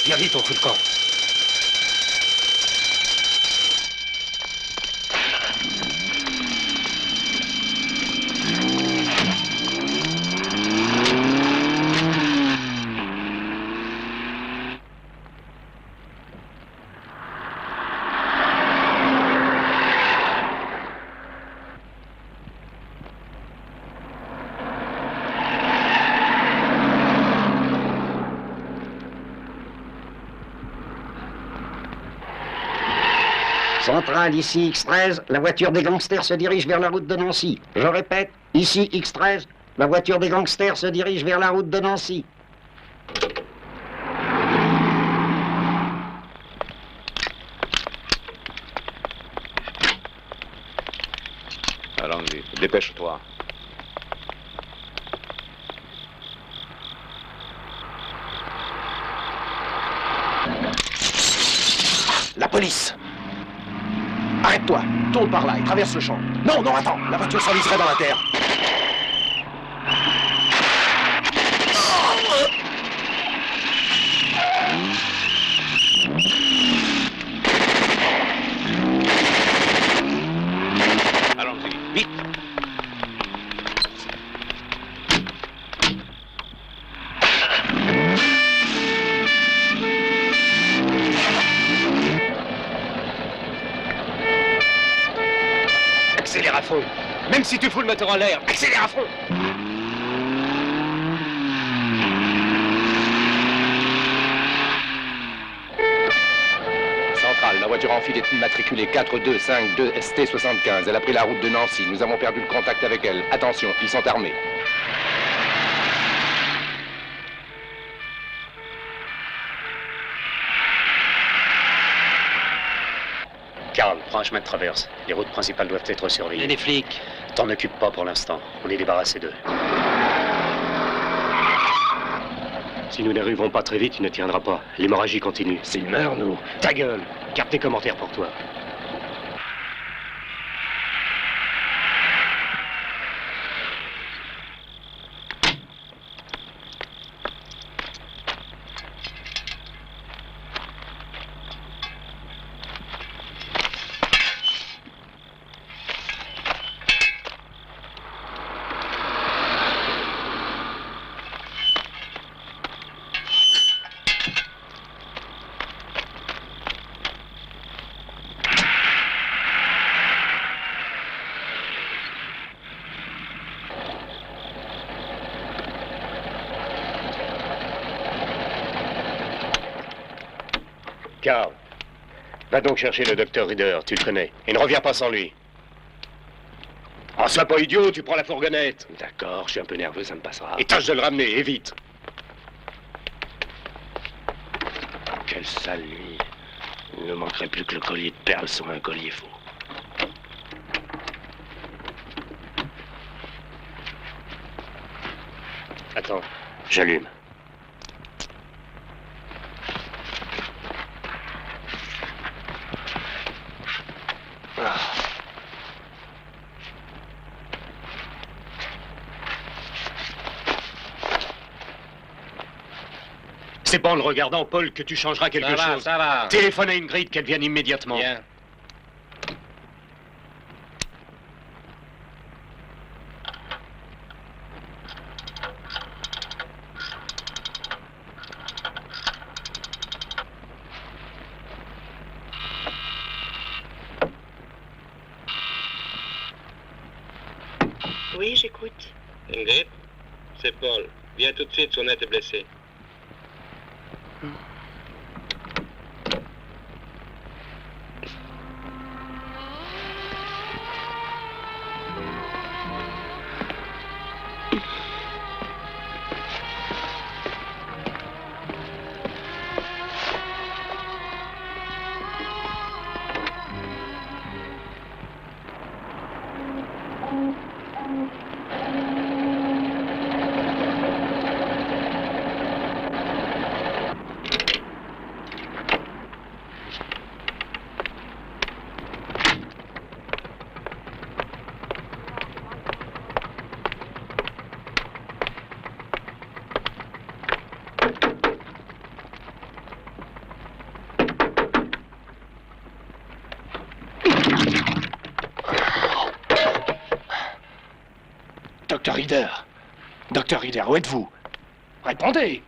Viens vite, on fout le camp. Centrale, ici X13, la voiture des gangsters se dirige vers la route de Nancy. Je répète, ici X13, la voiture des gangsters se dirige vers la route de Nancy. Allons-y, dépêche-toi. La police! Arrête-toi! Tourne par là et traverse le champ. Non, non, attends! La voiture s'enliserait dans la terre. Allons-y, vite! Accélère à fond. Même si tu fous le moteur en l'air, accélère à fond. Centrale, la voiture en file est immatriculée 4252 ST75. Elle a pris la route de Nancy. Nous avons perdu le contact avec elle. Attention, ils sont armés. Carl, prends un chemin de traverse. Les routes principales doivent être surveillées. Et les flics? T'en occupe pas pour l'instant. On est débarrassé d'eux. Si nous n'arrivons pas très vite, il ne tiendra pas. L'hémorragie continue. S'ils meurent, nous. Ta gueule. Garde tes commentaires pour toi. Carl, va donc chercher le docteur Reader, tu le connais. Et ne reviens pas sans lui. Oh, sois pas idiot, tu prends la fourgonnette. D'accord, je suis un peu nerveux, ça me passera. Et tâche de le ramener, et vite. Quelle sale nuit. Il ne manquerait plus que le collier de perles soit un collier faux. Attends, j'allume. C'est pas en le regardant, Paul, que tu changeras quelque chose. Ça va. Téléphone à Ingrid qu'elle vienne immédiatement. Bien. Oui, j'écoute. Ingrid, c'est Paul. Viens tout de suite, Sonnette est blessée. Docteur Rieder. Docteur Rieder, où êtes-vous? Répondez.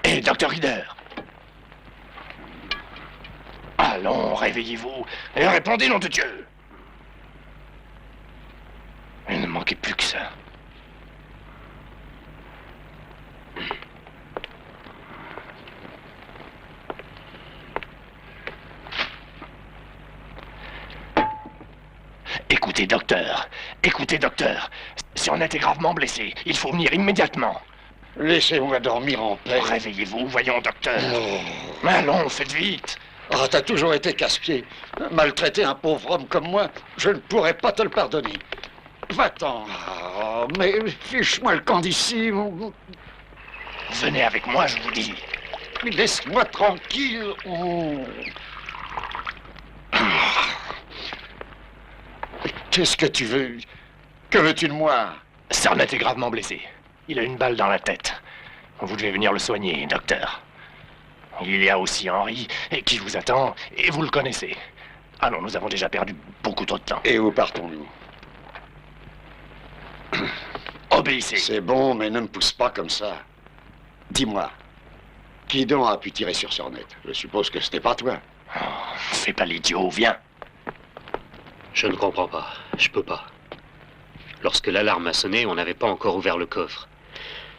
Hé, Docteur Rieder. Allons, réveillez-vous et répondez, nom de Dieu. Il ne manquait plus que ça. Écoutez, docteur. Si on était gravement blessé, il faut venir immédiatement. Laissez-moi dormir en paix. Réveillez-vous, voyons, docteur. Oh. Allons, faites vite. Ah, t'as toujours été casse-pied. Maltraiter un pauvre homme comme moi, je ne pourrais pas te le pardonner. Va-t'en. Oh, mais fiche-moi le camp d'ici. Venez avec moi, je vous dis. Laisse-moi tranquille. Oh. Qu'est-ce que tu veux? Que veux-tu de moi? Sarnet est gravement blessé. Il a une balle dans la tête. Vous devez venir le soigner, docteur. Il y a aussi Henri, qui vous attend, et vous le connaissez. Allons, nous avons déjà perdu beaucoup trop de temps. Et où partons-nous? Obéissez. C'est bon, mais ne me pousse pas comme ça. Dis-moi, qui donc a pu tirer sur Sarnet? Je suppose que c'était pas toi. Oh, fais pas l'idiot, viens. Je ne comprends pas. Je peux pas. Lorsque l'alarme a sonné, on n'avait pas encore ouvert le coffre.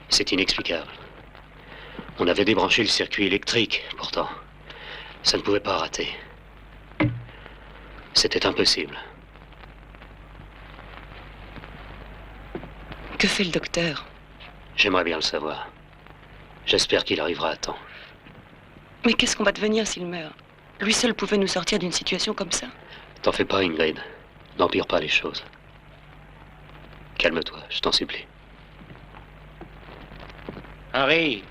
C'est inexplicable. On avait débranché le circuit électrique, pourtant. Ça ne pouvait pas rater. C'était impossible. Que fait le docteur? J'aimerais bien le savoir. J'espère qu'il arrivera à temps. Mais qu'est-ce qu'on va devenir s'il meurt? Lui seul pouvait nous sortir d'une situation comme ça. T'en fais pas, Ingrid. N'empire pas les choses. Calme-toi, je t'en supplie. Henri,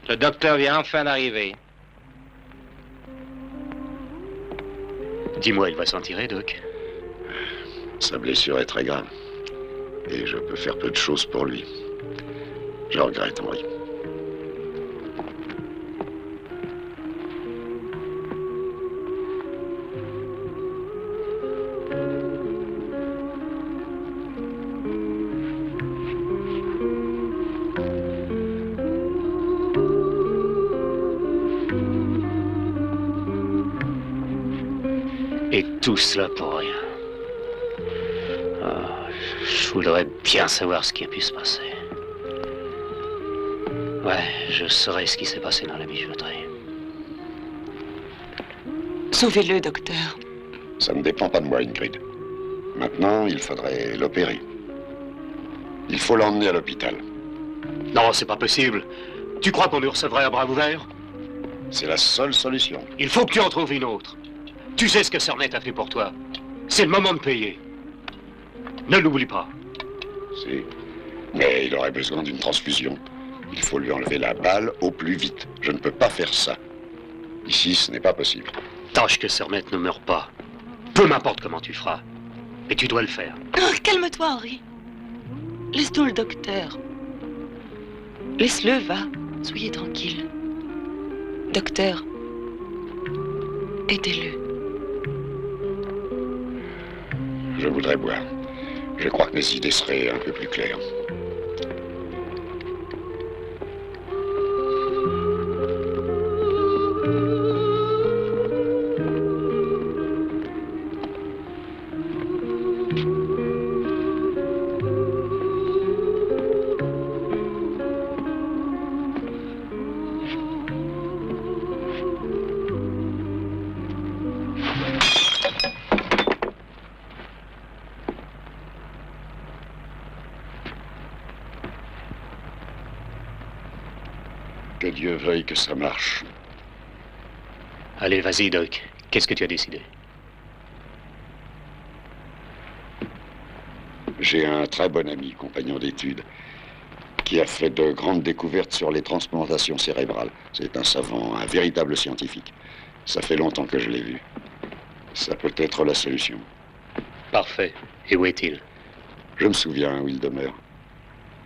le docteur vient enfin d'arriver. Dis-moi, il va s'en tirer, Doc? Sa blessure est très grave. Et je peux faire peu de choses pour lui. Je regrette, Henri. Et tout cela pour rien. Oh, je voudrais bien savoir ce qui a pu se passer. Ouais, je saurais ce qui s'est passé dans la bijouterie. Sauvez-le, docteur. Ça ne dépend pas de moi, Ingrid. Maintenant, il faudrait l'opérer. Il faut l'emmener à l'hôpital. Non, c'est pas possible. Tu crois qu'on nous recevrait à bras ouverts? C'est la seule solution. Il faut que tu en trouves une autre. Tu sais ce que Sarnet a fait pour toi. C'est le moment de payer. Ne l'oublie pas. Si. Mais il aurait besoin d'une transfusion. Il faut lui enlever la balle au plus vite. Je ne peux pas faire ça. Ici, ce n'est pas possible. Tâche que Sarnet ne meure pas. Peu m'importe comment tu feras. Mais tu dois le faire. Oh, calme-toi, Henri. Laisse-nous le docteur. Laisse-le, va. Soyez tranquille. Docteur, aidez-le. Je voudrais boire. Je crois que mes idées seraient un peu plus claires. Que Dieu veuille que ça marche. Allez, vas-y, Doc. Qu'est-ce que tu as décidé? J'ai un très bon ami, compagnon d'études, qui a fait de grandes découvertes sur les transplantations cérébrales. C'est un savant, un véritable scientifique. Ça fait longtemps que je l'ai vu. Ça peut être la solution. Parfait. Et où est-il? Je me souviens où il demeure.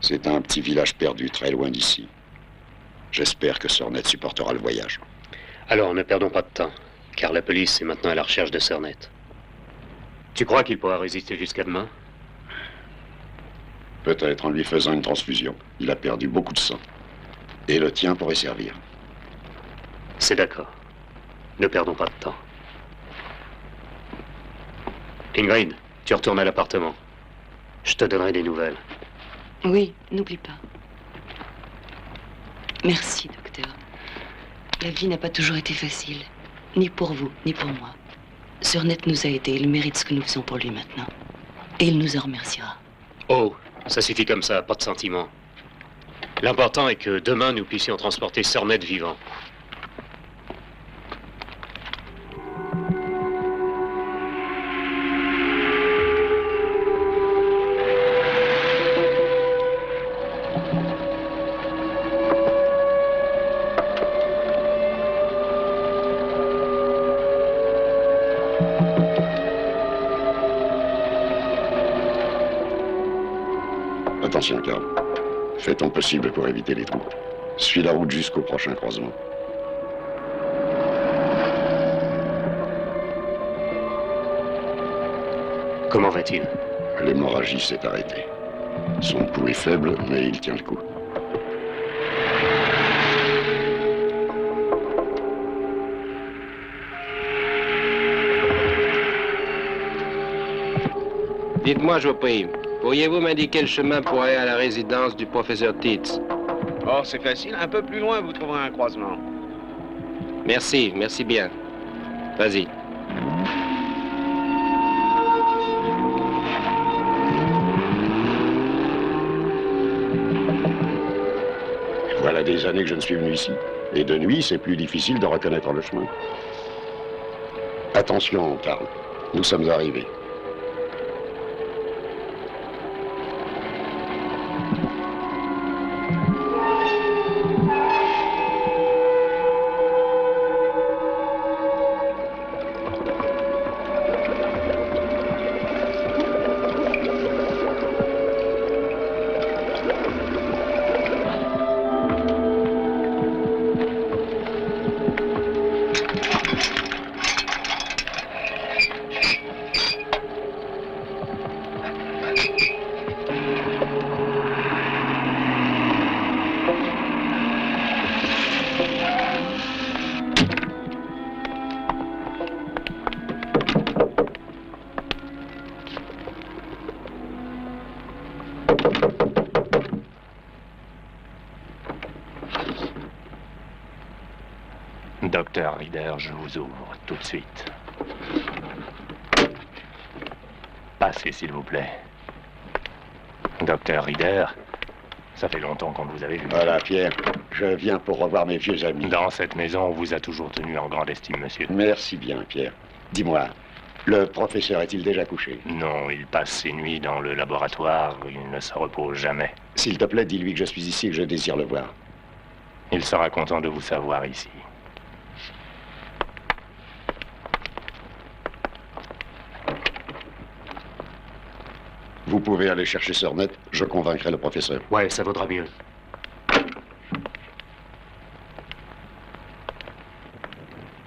C'est un petit village perdu, très loin d'ici. J'espère que Sornet supportera le voyage. Alors, ne perdons pas de temps, car la police est maintenant à la recherche de Sornet. Tu crois qu'il pourra résister jusqu'à demain? Peut-être en lui faisant une transfusion. Il a perdu beaucoup de sang. Et le tien pourrait servir. C'est d'accord. Ne perdons pas de temps. Ingrid, tu retournes à l'appartement. Je te donnerai des nouvelles. Oui, n'oublie pas. Merci, docteur. La vie n'a pas toujours été facile. Ni pour vous, ni pour moi. Sornet nous a aidés. Il mérite ce que nous faisons pour lui maintenant. Et il nous en remerciera. Oh, ça suffit comme ça, pas de sentiment. L'important est que demain, nous puissions transporter Sornet vivant. Attention, Karl. Fais ton possible pour éviter les trous. Suis la route jusqu'au prochain croisement. Comment va-t-il? L'hémorragie s'est arrêtée. Son pouls est faible, mais il tient le coup. Dites-moi, je vous prie, pourriez-vous m'indiquer le chemin pour aller à la résidence du professeur Titz? Oh, c'est facile. Un peu plus loin, vous trouverez un croisement. Merci, merci bien. Vas-y. Voilà des années que je ne suis venu ici. Et de nuit, c'est plus difficile de reconnaître le chemin. Attention, Karl. Nous sommes arrivés. Docteur Rieder, je vous ouvre tout de suite. Passez, s'il vous plaît. Docteur Rieder, ça fait longtemps qu'on ne vous avait vu. Voilà, Pierre. Je viens pour revoir mes vieux amis. Dans cette maison, on vous a toujours tenu en grande estime, monsieur. Merci bien, Pierre. Dis-moi, le professeur est-il déjà couché? Non, il passe ses nuits dans le laboratoire. Il ne se repose jamais. S'il te plaît, dis-lui que je suis ici et que je désire le voir. Il sera content de vous savoir ici. Vous pouvez aller chercher Sornet, je convaincrai le professeur. Ouais, ça vaudra mieux.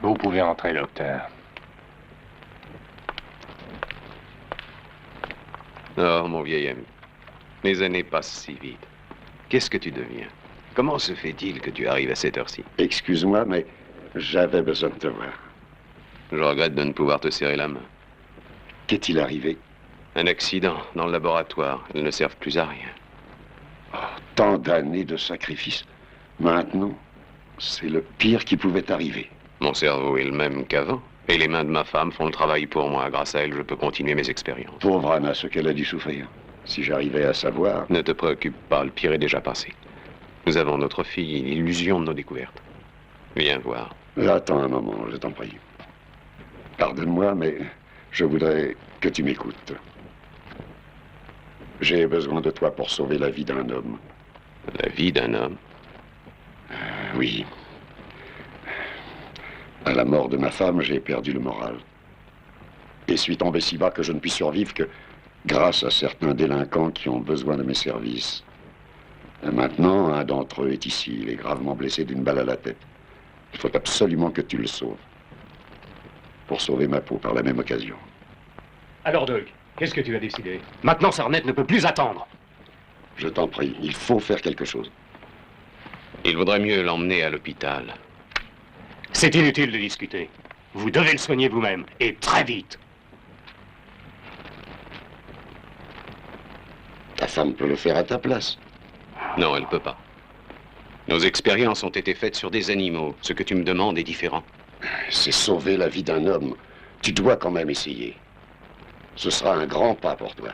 Vous pouvez entrer, docteur. Oh, mon vieil ami, les années passent si vite. Qu'est-ce que tu deviens? Comment se fait-il que tu arrives à cette heure-ci? Excuse-moi, mais j'avais besoin de te voir. Je regrette de ne pouvoir te serrer la main. Qu'est-il arrivé? Un accident dans le laboratoire. Elles ne servent plus à rien. Oh, tant d'années de sacrifices. Maintenant, c'est le pire qui pouvait arriver. Mon cerveau est le même qu'avant. Et les mains de ma femme font le travail pour moi. Grâce à elle, je peux continuer mes expériences. Pauvre Anna, ce qu'elle a dû souffrir. Si j'arrivais à savoir... Ne te préoccupe pas, le pire est déjà passé. Nous avons notre fille, l'illusion de nos découvertes. Viens voir. Attends un moment, je t'en prie. Pardonne-moi, mais je voudrais que tu m'écoutes. J'ai besoin de toi pour sauver la vie d'un homme. La vie d'un homme? Oui. À la mort de ma femme, j'ai perdu le moral. Et suis tombé si bas que je ne puis survivre que grâce à certains délinquants qui ont besoin de mes services. Et maintenant, un d'entre eux est ici. Il est gravement blessé d'une balle à la tête. Il faut absolument que tu le sauves. Pour sauver ma peau par la même occasion. Alors, Doug, qu'est-ce que tu as décidé? Maintenant, Sornette ne peut plus attendre. Je t'en prie, il faut faire quelque chose. Il vaudrait mieux l'emmener à l'hôpital. C'est inutile de discuter. Vous devez le soigner vous-même, et très vite. Ta femme peut le faire à ta place. Non, elle peut pas. Nos expériences ont été faites sur des animaux. Ce que tu me demandes est différent. C'est sauver la vie d'un homme. Tu dois quand même essayer. Ce sera un grand pas pour toi.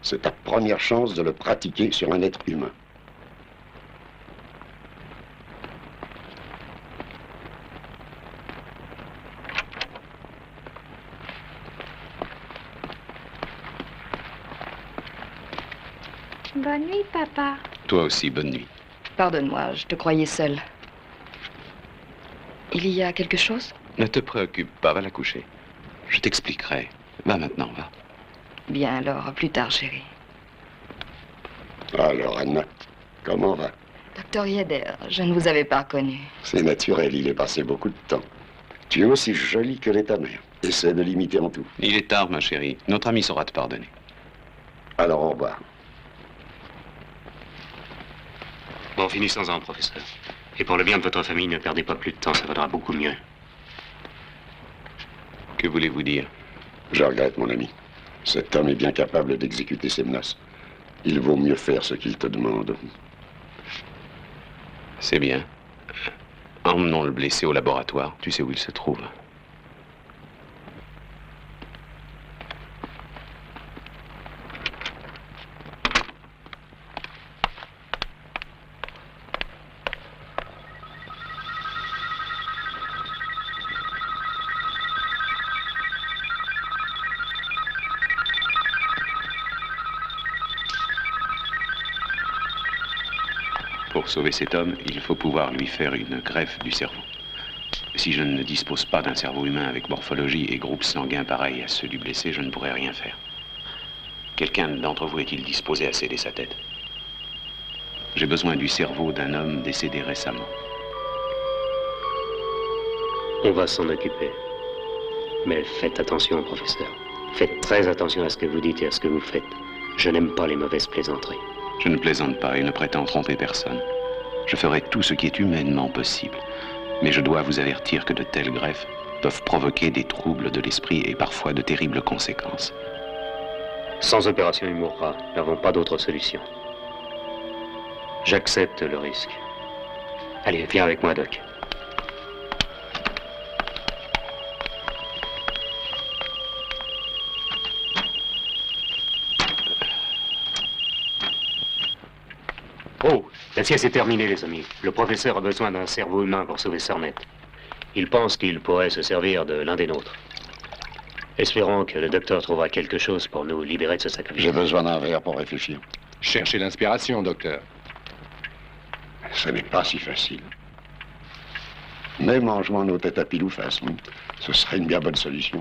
C'est ta première chance de le pratiquer sur un être humain. Bonne nuit, papa. Toi aussi, bonne nuit. Pardonne-moi, je te croyais seule. Il y a quelque chose? Ne te préoccupe pas, va la coucher. Je t'expliquerai. Va maintenant, va. Bien alors, à plus tard, chérie. Alors, Anna, comment va? Docteur Yader, je ne vous avais pas reconnu. C'est naturel, il est passé beaucoup de temps. Tu es aussi jolie que l'est ta mère. Essaie de l'imiter en tout. Il est tard, ma chérie. Notre ami saura te pardonner. Alors, au revoir. Bon, finissons-en, professeur. Et pour le bien de votre famille, ne perdez pas plus de temps, ça vaudra beaucoup mieux. Que voulez-vous dire? Je regrette, mon ami. Cet homme est bien capable d'exécuter ses menaces. Il vaut mieux faire ce qu'il te demande. C'est bien. Emmenons le blessé au laboratoire. Tu sais où il se trouve. Pour sauver cet homme, il faut pouvoir lui faire une greffe du cerveau. Si je ne dispose pas d'un cerveau humain avec morphologie et groupe sanguin pareil à ceux du blessé, je ne pourrai rien faire. Quelqu'un d'entre vous est-il disposé à céder sa tête? J'ai besoin du cerveau d'un homme décédé récemment. On va s'en occuper. Mais faites attention, professeur. Faites très attention à ce que vous dites et à ce que vous faites. Je n'aime pas les mauvaises plaisanteries. Je ne plaisante pas et ne prétends tromper personne. Je ferai tout ce qui est humainement possible. Mais je dois vous avertir que de telles greffes peuvent provoquer des troubles de l'esprit et parfois de terribles conséquences. Sans opération, il mourra. Nous n'avons pas d'autre solution. J'accepte le risque. Allez, viens avec moi, Doc. Oh, la sieste est terminée, les amis. Le professeur a besoin d'un cerveau humain pour sauver Sornette. Il pense qu'il pourrait se servir de l'un des nôtres. Espérons que le docteur trouvera quelque chose pour nous libérer de ce sacrifice. J'ai besoin d'un verre pour réfléchir. Cherchez l'inspiration, docteur. Ce n'est pas si facile. Même en jouant nos têtes à pile ou face, ce serait une bien bonne solution.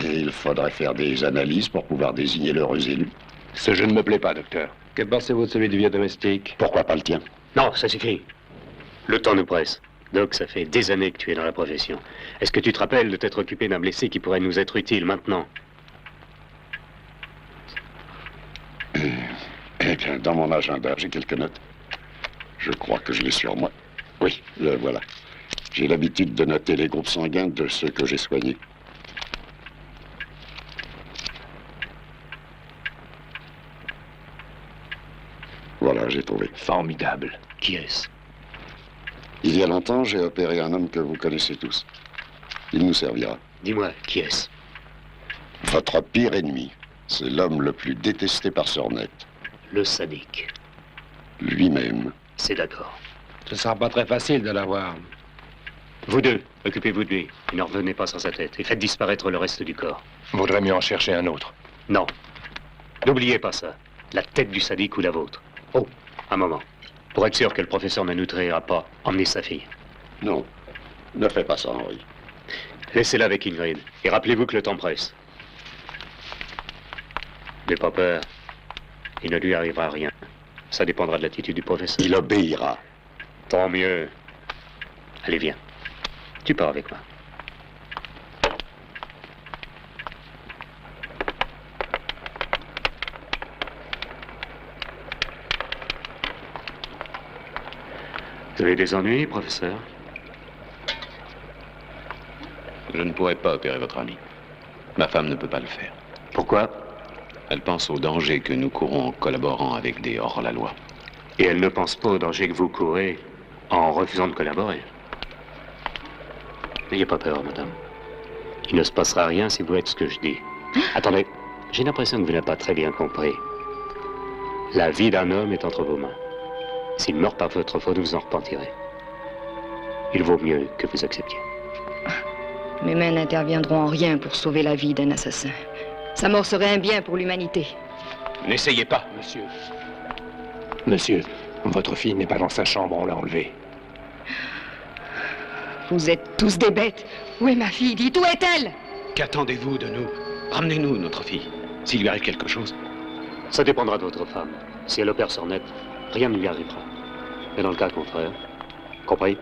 Et il faudrait faire des analyses pour pouvoir désigner l'heureux élu. Ce jeu ne me plaît pas, docteur. Que pensez-vous de celui du vieux domestique? Pourquoi pas le tien? Non, ça suffit. Le temps nous presse. Doc, ça fait des années que tu es dans la profession. Est-ce que tu te rappelles de t'être occupé d'un blessé qui pourrait nous être utile maintenant? Eh bien, dans mon agenda, j'ai quelques notes. Je crois que je l'ai sur moi. Oui, le voilà. J'ai l'habitude de noter les groupes sanguins de ceux que j'ai soignés. Voilà, j'ai trouvé. Formidable. Qui est-ce? Il y a longtemps, j'ai opéré un homme que vous connaissez tous. Il nous servira. Dis-moi, qui est-ce? Votre pire ennemi. C'est l'homme le plus détesté par Sornette. Le sadique. Lui-même. C'est d'accord. Ce sera pas très facile de l'avoir. Vous deux, occupez-vous de lui. Et ne revenez pas sans sa tête. Et faites disparaître le reste du corps. Vaudrait mieux en chercher un autre. Non. N'oubliez pas ça. La tête du sadique ou la vôtre. Oh, un moment. Pour être sûr que le professeur ne nous trahira pas, emmenez sa fille. Non, ne fais pas ça, Henri. Laissez-la avec Ingrid. Et rappelez-vous que le temps presse. N'aie pas peur. Il ne lui arrivera rien. Ça dépendra de l'attitude du professeur. Il obéira. Tant mieux. Allez, viens. Tu pars avec moi. Vous avez des ennuis, professeur? Je ne pourrais pas opérer votre ami. Ma femme ne peut pas le faire. Pourquoi? Elle pense au danger que nous courons en collaborant avec des hors-la-loi. Et elle ne pense pas au danger que vous courez en refusant de collaborer. N'ayez pas peur, madame. Il ne se passera rien si vous faites ce que je dis. Attendez, j'ai l'impression que vous n'avez pas très bien compris. La vie d'un homme est entre vos mains. S'il meurt par votre faute, vous en repentirez. Il vaut mieux que vous acceptiez. Mes mains n'interviendront en rien pour sauver la vie d'un assassin. Sa mort serait un bien pour l'humanité. N'essayez pas. Monsieur. Monsieur, votre fille n'est pas dans sa chambre, on l'a enlevée. Vous êtes tous des bêtes. Où est ma fille? Dites, où est-elle? Qu'attendez-vous de nous? Ramenez-nous notre fille. S'il lui arrive quelque chose. Ça dépendra de votre femme. Si elle opère sur net, rien ne lui arrivera. Mais dans le cas contraire, compris?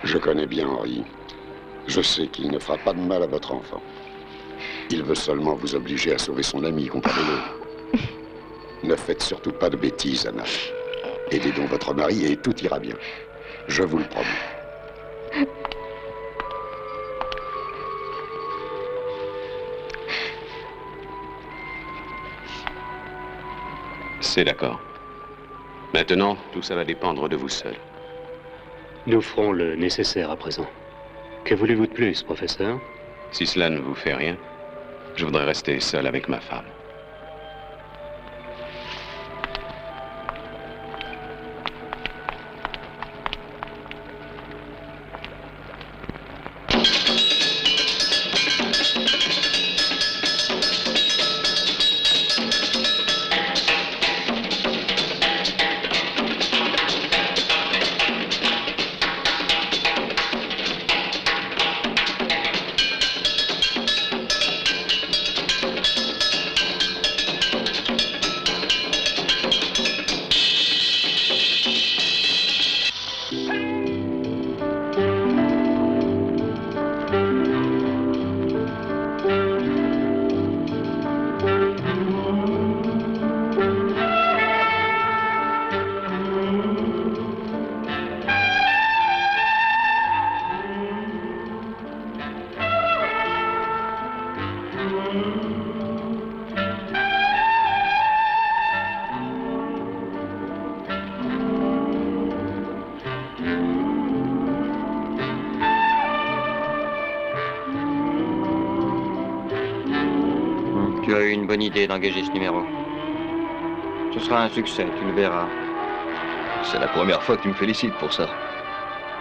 Je connais bien Henri. Je sais qu'il ne fera pas de mal à votre enfant. Il veut seulement vous obliger à sauver son ami, comprenez-le. Ne faites surtout pas de bêtises, Anna. Aidez donc votre mari et tout ira bien. Je vous le promets. C'est d'accord. Maintenant, tout ça va dépendre de vous seul. Nous ferons le nécessaire à présent. Que voulez-vous de plus, professeur? Si cela ne vous fait rien, je voudrais rester seul avec ma femme. Tu as eu une bonne idée d'engager ce numéro. Ce sera un succès, tu le verras. C'est la première fois que tu me félicites pour ça.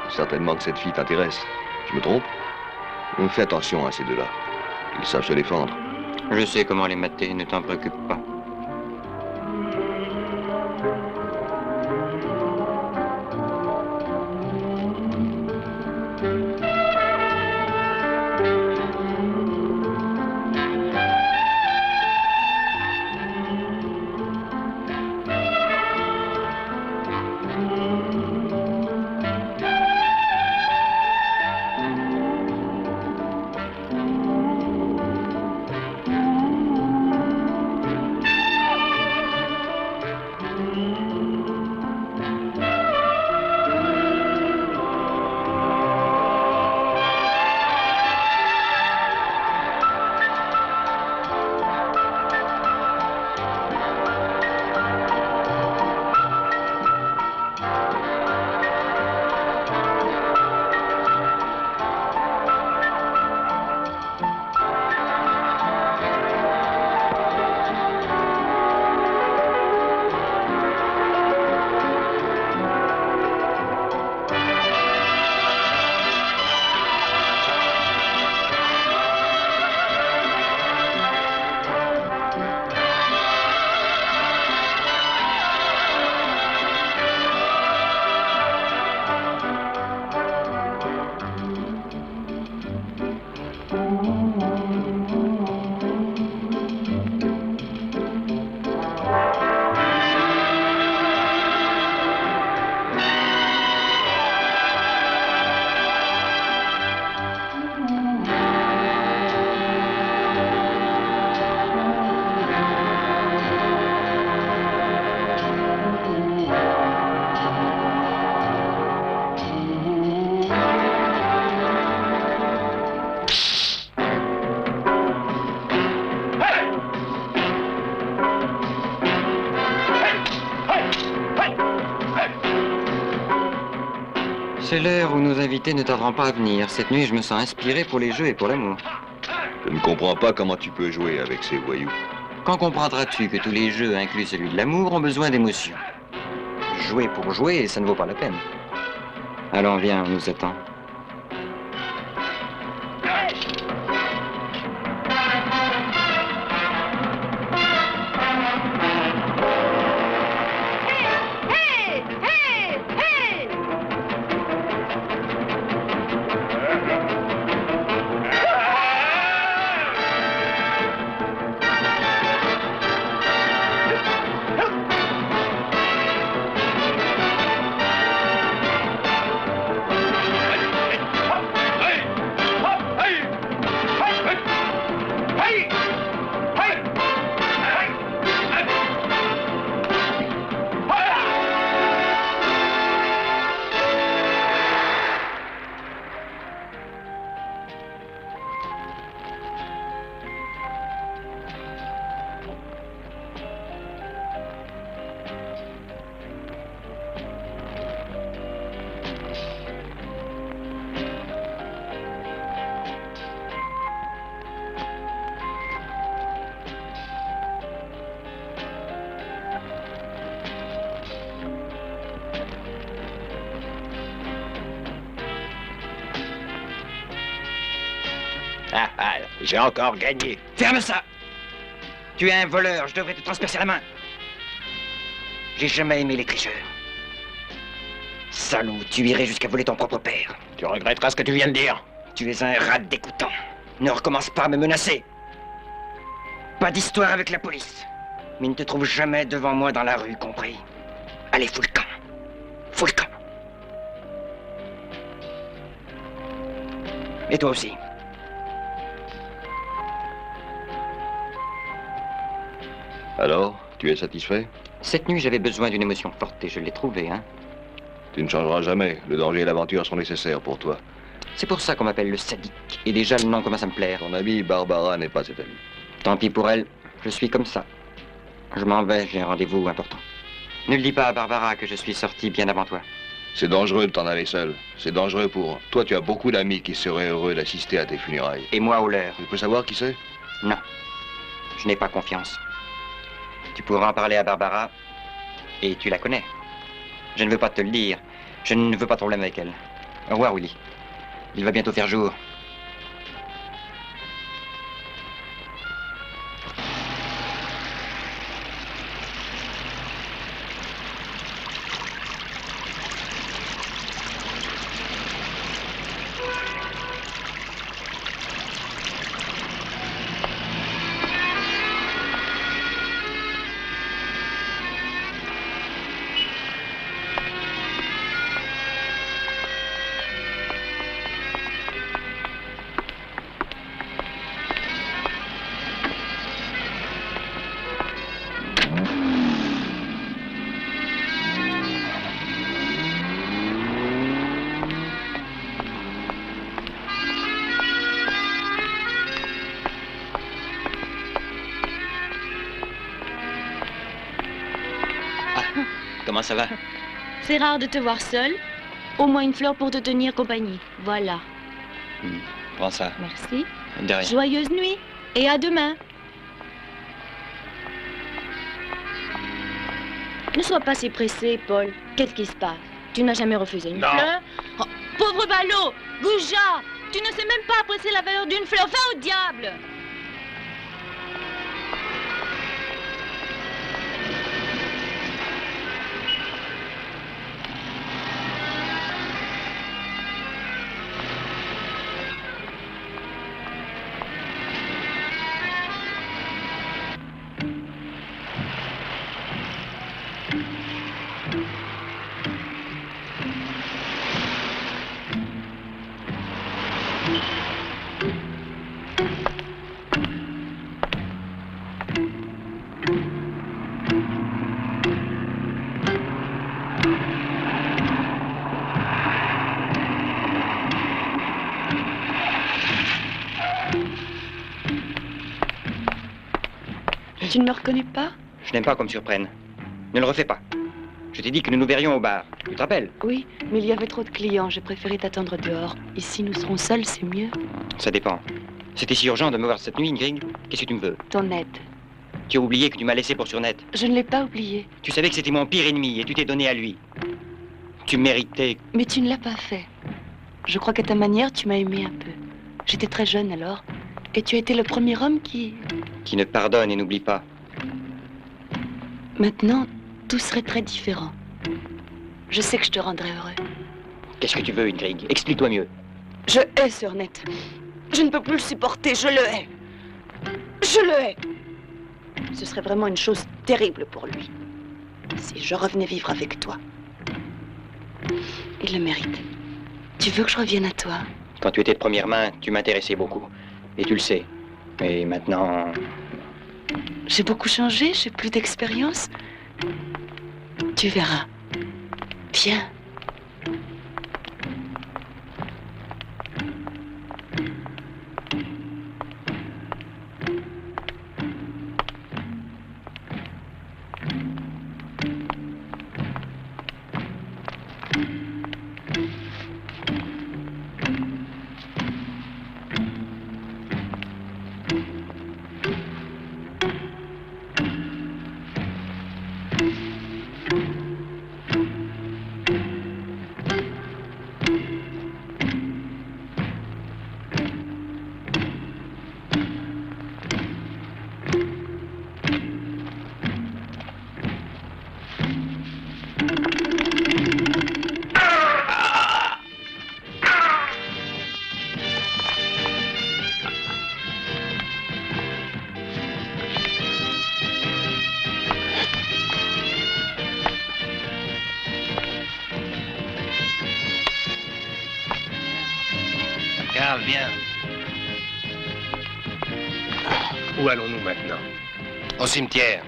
Certainement que cette fille t'intéresse. Je me trompe? Fais attention à ces deux-là. Ils savent se défendre. Je sais comment les mater, ne t'en préoccupe pas. C'est l'heure où nos invités ne tarderont pas à venir. Cette nuit, je me sens inspiré pour les jeux et pour l'amour. Je ne comprends pas comment tu peux jouer avec ces voyous. Quand comprendras-tu que tous les jeux, inclus celui de l'amour, ont besoin d'émotion? Jouer pour jouer, ça ne vaut pas la peine. Allons, viens, on nous attend. J'ai encore gagné. Ferme ça! Tu es un voleur, je devrais te transpercer la main. J'ai jamais aimé les tricheurs. Salaud, tu irais jusqu'à voler ton propre père. Tu regretteras ce que tu viens de dire. Tu es un rat dégoûtant. Ne recommence pas à me menacer. Pas d'histoire avec la police. Mais ne te trouve jamais devant moi dans la rue, compris? Allez, fous le camp. Fous le camp. Et toi aussi. Alors, tu es satisfait? Cette nuit, j'avais besoin d'une émotion forte et je l'ai trouvée, hein. Tu ne changeras jamais. Le danger et l'aventure sont nécessaires pour toi. C'est pour ça qu'on m'appelle le sadique. Et déjà, le nom commence à me plaire. Ton amie Barbara n'est pas cette amie. Tant pis pour elle, je suis comme ça. Je m'en vais, j'ai un rendez-vous important. Ne le dis pas à Barbara que je suis sorti bien avant toi. C'est dangereux de t'en aller seul. C'est dangereux pour... Toi, tu as beaucoup d'amis qui seraient heureux d'assister à tes funérailles. Et moi au leur. Tu peux savoir qui c'est? Non. Je n'ai pas confiance. Tu pourras en parler à Barbara, et tu la connais. Je ne veux pas te le dire. Je ne veux pas de problème avec elle. Au revoir, Willy. Il va bientôt faire jour. Comment ça va? C'est rare de te voir seule. Au moins une fleur pour te tenir compagnie. Voilà. Prends ça. Merci. De rien. Joyeuse nuit et à demain. Ne sois pas si pressé, Paul. Qu'est-ce qui se passe? Tu n'as jamais refusé une fleur? Oh, pauvre ballot! Goujat! Tu ne sais même pas apprécier la valeur d'une fleur. Va au diable! Tu ne me reconnais pas? Je n'aime pas qu'on me surprenne. Ne le refais pas. Je t'ai dit que nous nous verrions au bar. Tu te rappelles? Oui, mais il y avait trop de clients. J'ai préféré t'attendre dehors. Ici, nous serons seuls, c'est mieux. Ça dépend. C'était si urgent de me voir cette nuit, Ingrid. Qu'est-ce que tu me veux? Ton aide. Tu as oublié que tu m'as laissé pour Surnette. Je ne l'ai pas oublié. Tu savais que c'était mon pire ennemi et tu t'es donné à lui. Tu méritais... Mais tu ne l'as pas fait. Je crois qu'à ta manière, tu m'as aimé un peu. J'étais très jeune alors. Et tu as été le premier homme qui ne pardonne et n'oublie pas. Maintenant, tout serait très différent. Je sais que je te rendrai heureux. Qu'est-ce que tu veux, Ingrid? Explique-toi mieux. Je hais Surnette. Je ne peux plus le supporter, je le hais. Je le hais. Ce serait vraiment une chose terrible pour lui. Si je revenais vivre avec toi. Il le mérite. Tu veux que je revienne à toi? Quand tu étais de première main, tu m'intéressais beaucoup. Et tu le sais. Et maintenant... J'ai beaucoup changé, j'ai plus d'expérience. Tu verras. Viens. Carl, viens. Où allons-nous maintenant? Au cimetière.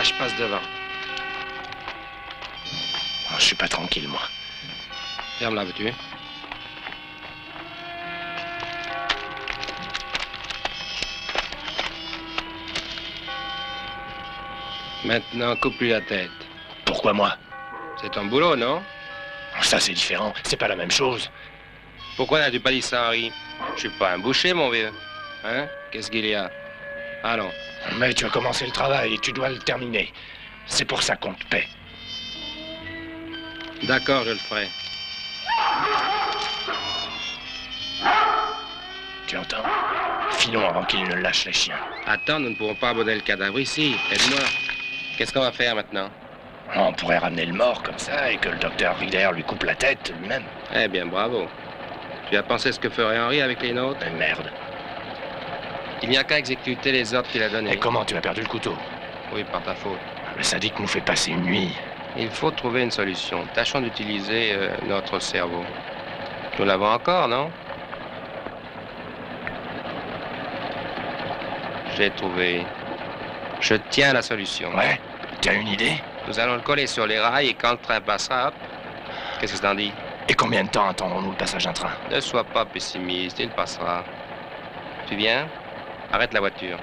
Je passe devant. Oh, je suis pas tranquille, moi. Ferme-la, veux-tu? Maintenant, coupe-lui la tête. Pourquoi moi? C'est ton boulot, non? Ça, c'est différent. C'est pas la même chose. Pourquoi n'as-tu pas dit ça, Henri? Je suis pas un boucher, mon vieux. Hein? Qu'est-ce qu'il y a? Allons. Mais tu as commencé le travail et tu dois le terminer. C'est pour ça qu'on te paie. D'accord, je le ferai. Tu entends? Filons avant qu'il ne lâche les chiens. Attends, nous ne pourrons pas aborder le cadavre ici. Aide-moi. Qu'est-ce qu'on va faire maintenant? On pourrait ramener le mort comme ça et que le docteur Rider lui coupe la tête lui-même. Eh bien, bravo. Tu as pensé ce que ferait Henri avec les nôtres? Merde. Il n'y a qu'à exécuter les ordres qu'il a donnés. Et comment tu as perdu le couteau? Oui, par ta faute. Le sadique nous fait passer une nuit. Il faut trouver une solution. Tâchons d'utiliser notre cerveau. Nous l'avons encore, non? J'ai trouvé. Je tiens la solution. Ouais? Tu as une idée? Nous allons le coller sur les rails et quand le train passera, hop. Qu'est-ce que t'en dis? Et combien de temps attendrons-nous le passage d'un train? Ne sois pas pessimiste, il passera. Tu viens? Arrête la voiture.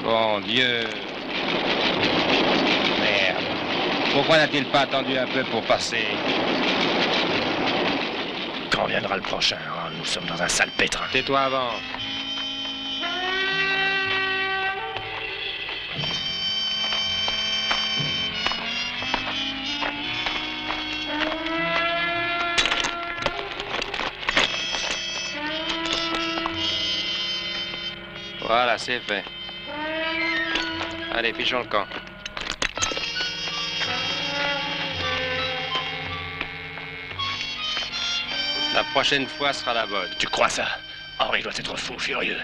Bon Dieu. Merde. Pourquoi n'a-t-il pas attendu un peu pour passer? Quand viendra le prochain? Oh, nous sommes dans un sale pétrin. Tais-toi avant. c'est fait. Allez, fichons le camp. La prochaine fois sera la bonne. Tu crois ça? Henri doit être fou furieux.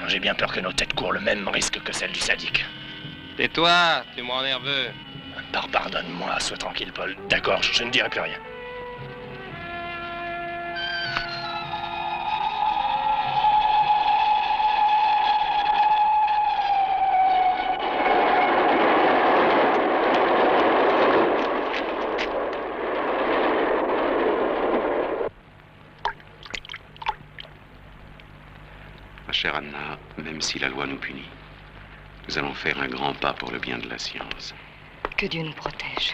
J'ai bien peur que nos têtes courent le même risque que celle du sadique. Tais-toi, tu me rends nerveux. Pardonne-moi, sois tranquille, Paul. D'accord, je ne dirai plus rien. Ma chère Anna, même si la loi nous punit, nous allons faire un grand pas pour le bien de la science. Que Dieu nous protège.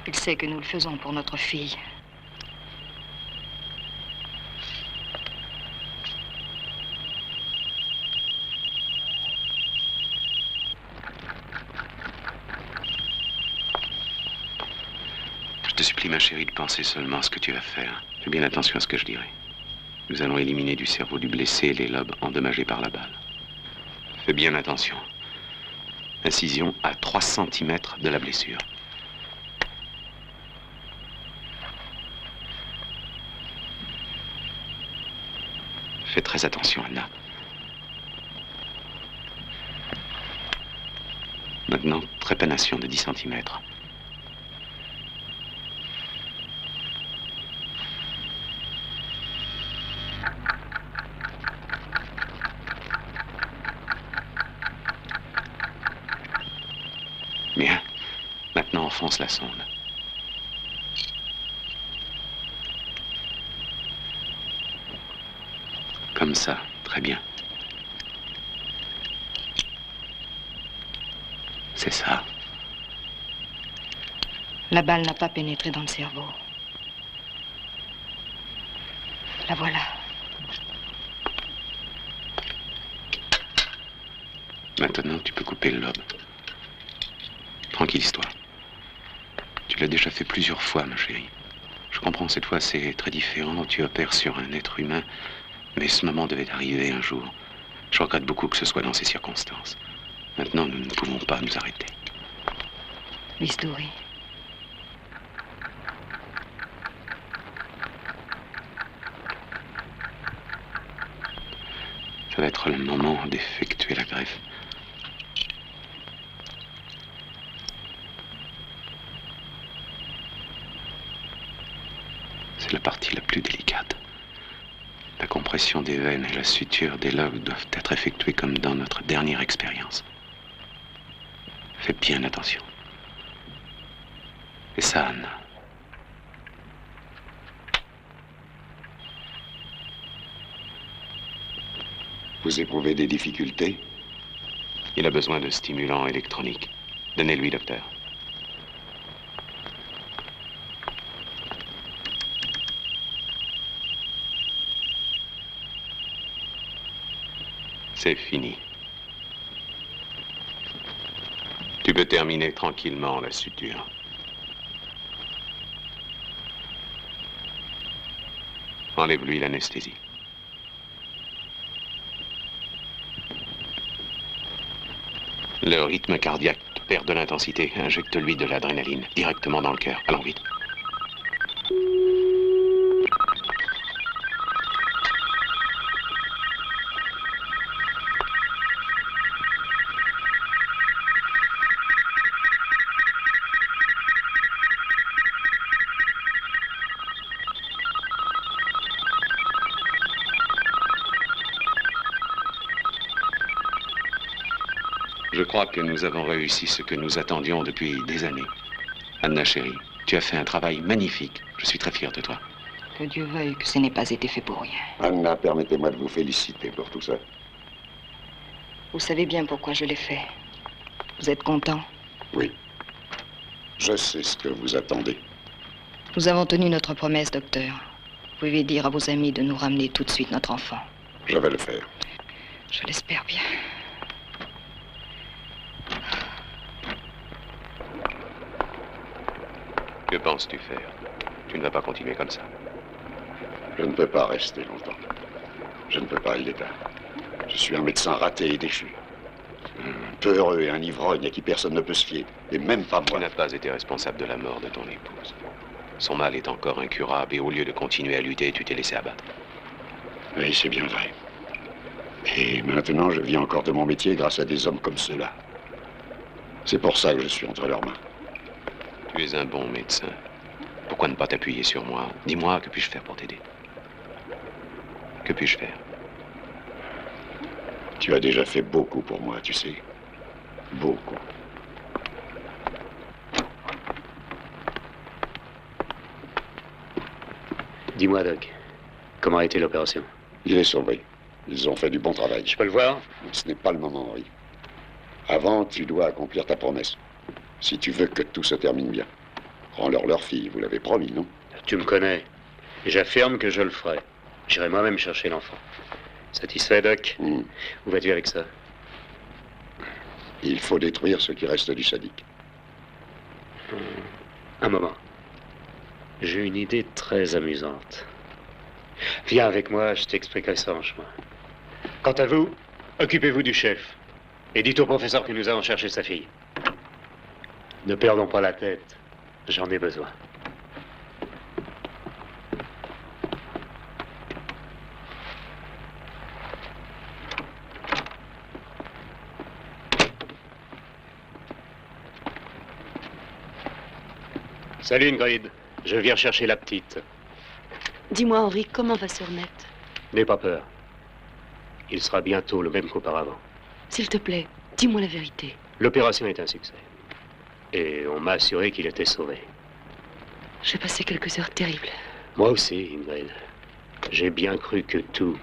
Il sait que nous le faisons pour notre fille. Je te supplie, ma chérie, de penser seulement à ce que tu vas faire. Fais bien attention à ce que je dirai. Nous allons éliminer du cerveau du blessé les lobes endommagés par la balle. Fais bien attention. Incision à 3 cm de la blessure. Fais très attention, Anna. Maintenant, trépanation de 10 cm. Bien. Maintenant, enfonce la sonde. Comme ça, très bien. C'est ça. La balle n'a pas pénétré dans le cerveau. La voilà. Maintenant, tu peux couper le lobe. Tranquillise-toi. Tu l'as déjà fait plusieurs fois, ma chérie. Je comprends, cette fois, c'est très différent. Tu opères sur un être humain. Mais ce moment devait arriver un jour. Je regrette beaucoup que ce soit dans ces circonstances. Maintenant, nous ne pouvons pas nous arrêter. Bistouri. Ça va être le moment d'effectuer la greffe. C'est la partie la plus délicate. La compression des veines et la suture des lobes doivent être effectuées comme dans notre dernière expérience. Fais bien attention. Et ça, Anna. Vous éprouvez des difficultés? Il a besoin de stimulants électroniques. Donnez-lui, docteur. C'est fini. Tu peux terminer tranquillement la suture. Enlève-lui l'anesthésie. Le rythme cardiaque perd de l'intensité. Injecte-lui de l'adrénaline directement dans le cœur. Allons vite. Je crois que nous avons réussi ce que nous attendions depuis des années. Anna, chérie, tu as fait un travail magnifique. Je suis très fier de toi. Que Dieu veuille que ce n'ait pas été fait pour rien. Anna, permettez-moi de vous féliciter pour tout ça. Vous savez bien pourquoi je l'ai fait. Vous êtes content? Oui. Je sais ce que vous attendez. Nous avons tenu notre promesse, docteur. Vous pouvez dire à vos amis de nous ramener tout de suite notre enfant. Je vais le faire. Je l'espère bien. Que penses-tu faire? Tu ne vas pas continuer comme ça. Je ne peux pas rester longtemps. Je ne peux pas, il est tard. Je suis un médecin raté et déchu. Un peu heureux et un ivrogne à qui personne ne peut se fier. Et même pas moi. Tu n'as pas été responsable de la mort de ton épouse. Son mal est encore incurable et au lieu de continuer à lutter, tu t'es laissé abattre. Oui, c'est bien vrai. Et maintenant, je vis encore de mon métier grâce à des hommes comme ceux-là. C'est pour ça que je suis entre leurs mains. Tu es un bon médecin. Pourquoi ne pas t'appuyer sur moi? Dis-moi, que puis-je faire pour t'aider? Que puis-je faire? Tu as déjà fait beaucoup pour moi, tu sais. Beaucoup. Dis-moi, Doc, comment a été l'opération? Il est sauvé. Ils ont fait du bon travail. Je peux le voir? Ce n'est pas le moment, Henri. Avant, tu dois accomplir ta promesse. Si tu veux que tout se termine bien. Rends-leur leur fille, vous l'avez promis, non? Tu me connais. J'affirme que je le ferai. J'irai moi-même chercher l'enfant. Satisfait, Doc? Où vas-tu avec ça? Il faut détruire ce qui reste du sadique. Un moment. J'ai une idée très amusante. Viens avec moi, je t'expliquerai ça en chemin. Quant à vous, occupez-vous du chef. Et dites au professeur que nous allons chercher sa fille. Ne perdons pas la tête. J'en ai besoin. Salut Ingrid, je viens chercher la petite. Dis-moi, Henri, comment va Sœurnette? N'aie pas peur. Il sera bientôt le même qu'auparavant. S'il te plaît, dis-moi la vérité. L'opération est un succès. Et on m'a assuré qu'il était sauvé. J'ai passé quelques heures terribles. Moi aussi, Ingrid. J'ai bien cru que tout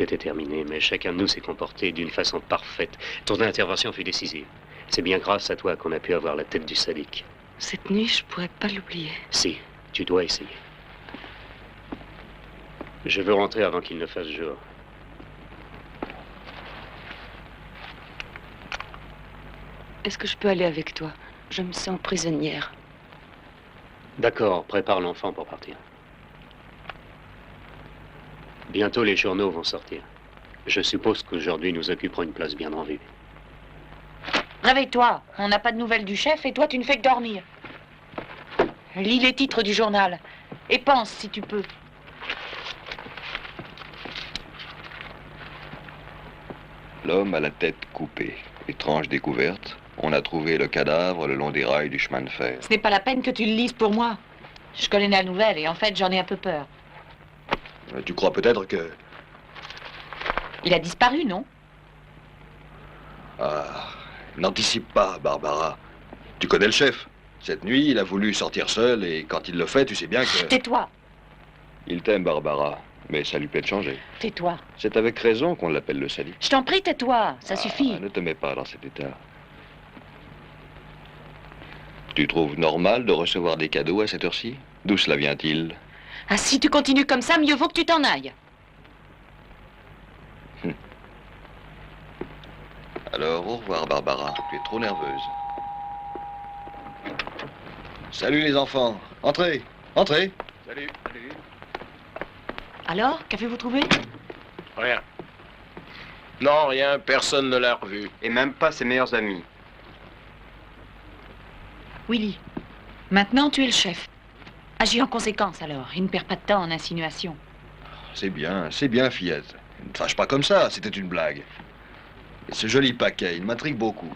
était terminé, mais chacun de nous s'est comporté d'une façon parfaite. Ton intervention fut décisive. C'est bien grâce à toi qu'on a pu avoir la tête du sadique. Cette nuit, je pourrais pas l'oublier. Si, tu dois essayer. Je veux rentrer avant qu'il ne fasse jour. Est-ce que je peux aller avec toi? Je me sens prisonnière. D'accord, prépare l'enfant pour partir. Bientôt les journaux vont sortir. Je suppose qu'aujourd'hui nous occuperons une place bien en vue. Réveille-toi, on n'a pas de nouvelles du chef et toi tu ne fais que dormir. Lis les titres du journal et pense si tu peux. L'homme à la tête coupée. Étrange découverte. On a trouvé le cadavre le long des rails du chemin de fer. Ce n'est pas la peine que tu le lises pour moi. Je connais la nouvelle et en fait j'en ai un peu peur. Tu crois peut-être que... Il a disparu, non? Ah, n'anticipe pas, Barbara. Tu connais le chef. Cette nuit, il a voulu sortir seul et quand il le fait, tu sais bien que... Tais-toi. Il t'aime, Barbara, mais ça lui plaît de changer. Tais-toi. C'est avec raison qu'on l'appelle le sadique. Je t'en prie, tais-toi, ça suffit. Ne te mets pas dans cet état. Tu trouves normal de recevoir des cadeaux à cette heure-ci? D'où cela vient-il? Ah, si tu continues comme ça, mieux vaut que tu t'en ailles. Alors, au revoir, Barbara. Tu es trop nerveuse. Salut, les enfants. Entrez, entrez. Salut, salut. Alors, qu'avez-vous trouvé? Rien. Non, rien, personne ne l'a revu. Et même pas ses meilleurs amis. Willy, maintenant tu es le chef. Agis en conséquence alors, et ne perds pas de temps en insinuations. C'est bien, fillette. Ne te fâche pas comme ça, c'était une blague. Et ce joli paquet, il m'intrigue beaucoup.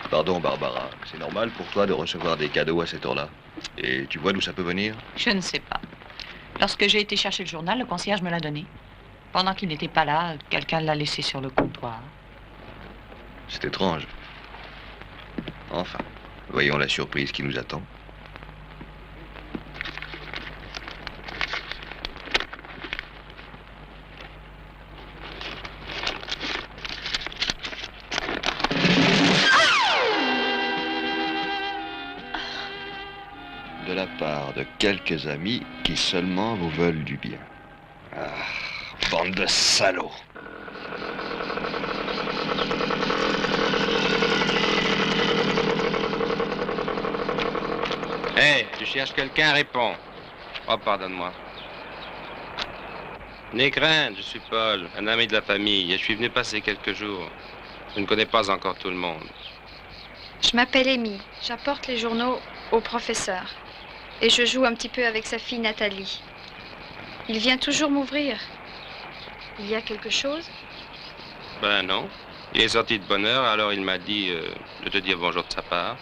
Pardon, Barbara, c'est normal pour toi de recevoir des cadeaux à cette heure-là. Et tu vois d'où ça peut venir? Je ne sais pas. Lorsque j'ai été chercher le journal, le concierge me l'a donné. Pendant qu'il n'était pas là, quelqu'un l'a laissé sur le comptoir. C'est étrange. Enfin, voyons la surprise qui nous attend. De la part de quelques amis qui seulement vous veulent du bien. Ah, bande de salauds! Hé, tu cherches quelqu'un, réponds. Oh, pardonne-moi. N'aie crainte, je suis Paul, un ami de la famille, et je suis venu passer quelques jours. Je ne connais pas encore tout le monde. Je m'appelle Amy. J'apporte les journaux au professeur. Et je joue un petit peu avec sa fille Nathalie. Il vient toujours m'ouvrir. Il y a quelque chose? Ben non. Il est sorti de bonne heure, alors il m'a dit de te dire bonjour de sa part.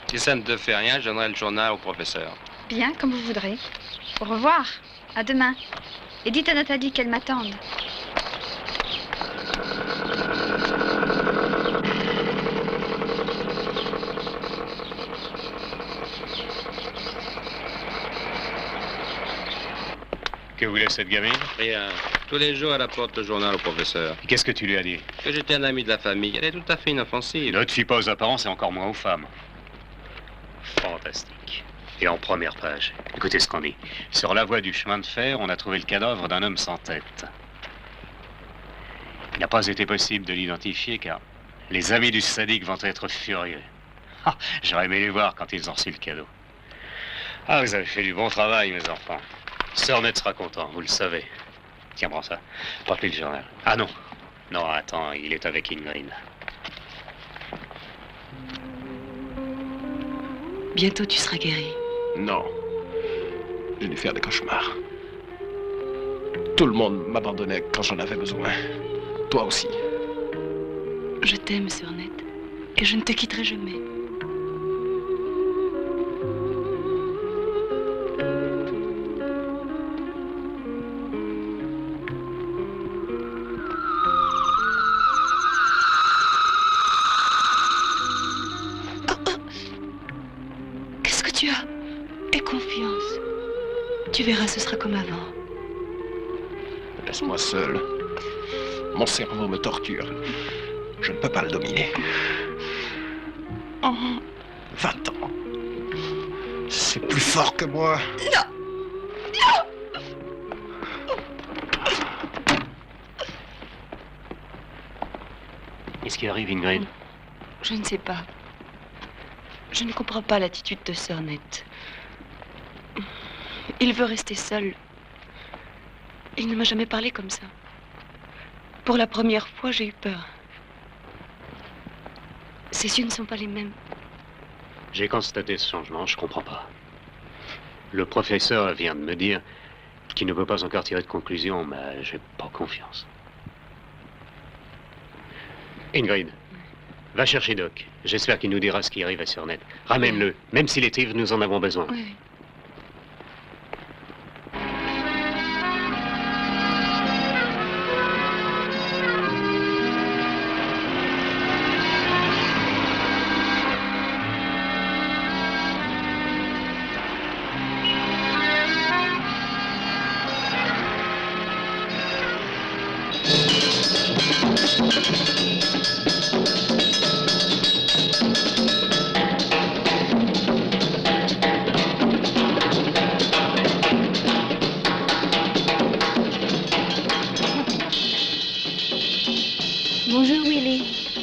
Si ça ne te fait rien, je donnerai le journal au professeur. Bien, comme vous voudrez. Au revoir. À demain. Et dites à Nathalie qu'elle m'attende. Que voulait cette gamine? Rien. Tous les jours, elle apporte le journal au professeur. Et qu'est-ce que tu lui as dit? Que j'étais un ami de la famille. Elle est tout à fait inoffensive. Ne te fie pas aux apparences et encore moins aux femmes. Fantastique. Et en première page, écoutez ce qu'on dit. Sur la voie du chemin de fer, on a trouvé le cadavre d'un homme sans tête. Il n'a pas été possible de l'identifier car les amis du sadique vont être furieux. Ah, j'aurais aimé les voir quand ils ont reçu le cadeau. Ah, vous avez fait du bon travail, mes enfants. Sir Ned sera content, vous le savez. Tiens, prends ça. Porte-lui le journal. Ah non. Non, attends, il est avec Ingrid. Bientôt tu seras guéri. Non. J'ai dû faire des cauchemars. Tout le monde m'abandonnait quand j'en avais besoin. Toi aussi. Je t'aime, Sir Ned. Et je ne te quitterai jamais. Tu verras, ce sera comme avant. Laisse-moi seul. Mon cerveau me torture. Je ne peux pas le dominer. 20 ans. C'est plus fort que moi. Non. Qu'est-ce qui arrive, Ingrid? Je ne sais pas. Je ne comprends pas l'attitude de Sir Ned. Il veut rester seul. Il ne m'a jamais parlé comme ça. Pour la première fois, j'ai eu peur. Ses yeux ne sont pas les mêmes. J'ai constaté ce changement, je comprends pas. Le professeur vient de me dire qu'il ne peut pas encore tirer de conclusion, mais j'ai pas confiance. Ingrid, va chercher Doc. J'espère qu'il nous dira ce qui arrive à Sir Ned. Ramène-le, même s'il est ivre, nous en avons besoin. Oui.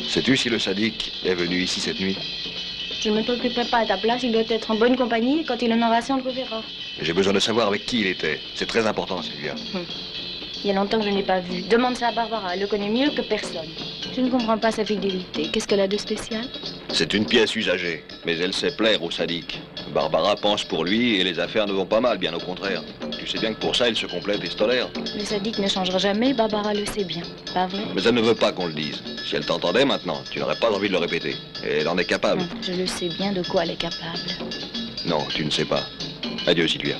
Sais-tu si le sadique est venu ici cette nuit? Je ne me préoccuperai pas à ta place, il doit être en bonne compagnie et quand il en aura assez, on le reverra. J'ai besoin de savoir avec qui il était. C'est très important, Sylvia. Il y a longtemps que je ne l'ai pas vu. Demande ça à Barbara, elle le connaît mieux que personne. Je ne comprends pas sa fidélité. Qu'est-ce qu'elle a de spécial? C'est une pièce usagée, mais elle sait plaire au sadique. Barbara pense pour lui et les affaires ne vont pas mal, bien au contraire. Tu sais bien que pour ça, il se complète et se tolère. Le sadique ne changera jamais, Barbara le sait bien. Pas vrai? Mais elle ne veut pas qu'on le dise. Si elle t'entendait maintenant, tu n'aurais pas envie de le répéter. Et elle en est capable. Je le sais bien de quoi elle est capable. Non, tu ne sais pas. Adieu, Sylvia.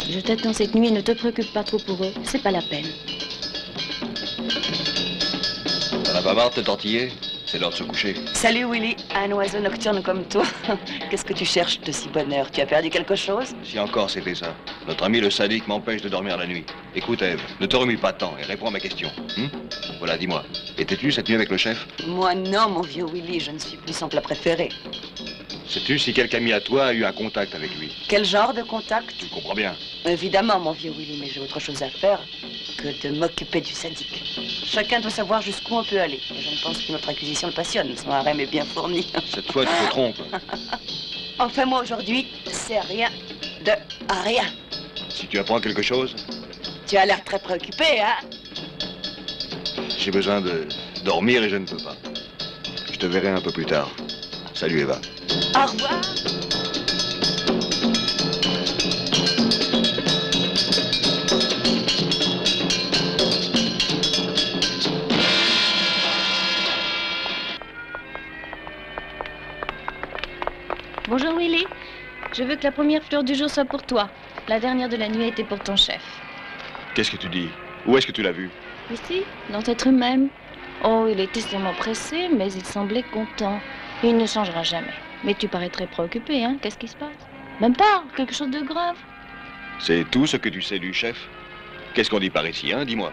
Je t'attends cette nuit, ne te préoccupe pas trop pour eux. C'est pas la peine. T'en as pas marre de te tortiller? C'est l'heure de se coucher. Salut Willy, un oiseau nocturne comme toi. Qu'est-ce que tu cherches de si bonne heure? Tu as perdu quelque chose? Si encore c'était ça. Notre ami le sadique m'empêche de dormir la nuit. Écoute Ève, ne te remue pas tant et réponds à ma question. Voilà, dis-moi. Étais-tu cette nuit avec le chef? Moi non, mon vieux Willy, je ne suis plus son plat préféré. Sais-tu si quelque ami à toi a eu un contact avec lui? Quel genre de contact? Tu comprends bien. Évidemment, mon vieux Willy, mais j'ai autre chose à faire que de m'occuper du sadique. Chacun doit savoir jusqu'où on peut aller. Et je ne pense que notre acquisition le passionne. Son harem est bien fourni. Cette fois, tu te trompes. Enfin, moi, aujourd'hui, c'est rien de rien. Si tu apprends quelque chose, Tu as l'air très préoccupé, hein? J'ai besoin de dormir et je ne peux pas. Je te verrai un peu plus tard. Salut, Eva. Au revoir. Bonjour Willy. Je veux que la première fleur du jour soit pour toi. La dernière de la nuit était pour ton chef. Qu'est-ce que tu dis? Où est-ce que tu l'as vu? Ici, dans cette rue même. Oh, il était sûrement pressé, mais il semblait content. Il ne changera jamais. Mais tu parais très préoccupé, hein? Qu'est-ce qui se passe? Même pas, quelque chose de grave. C'est tout ce que tu sais du chef? Qu'est-ce qu'on dit par ici, hein? Dis-moi.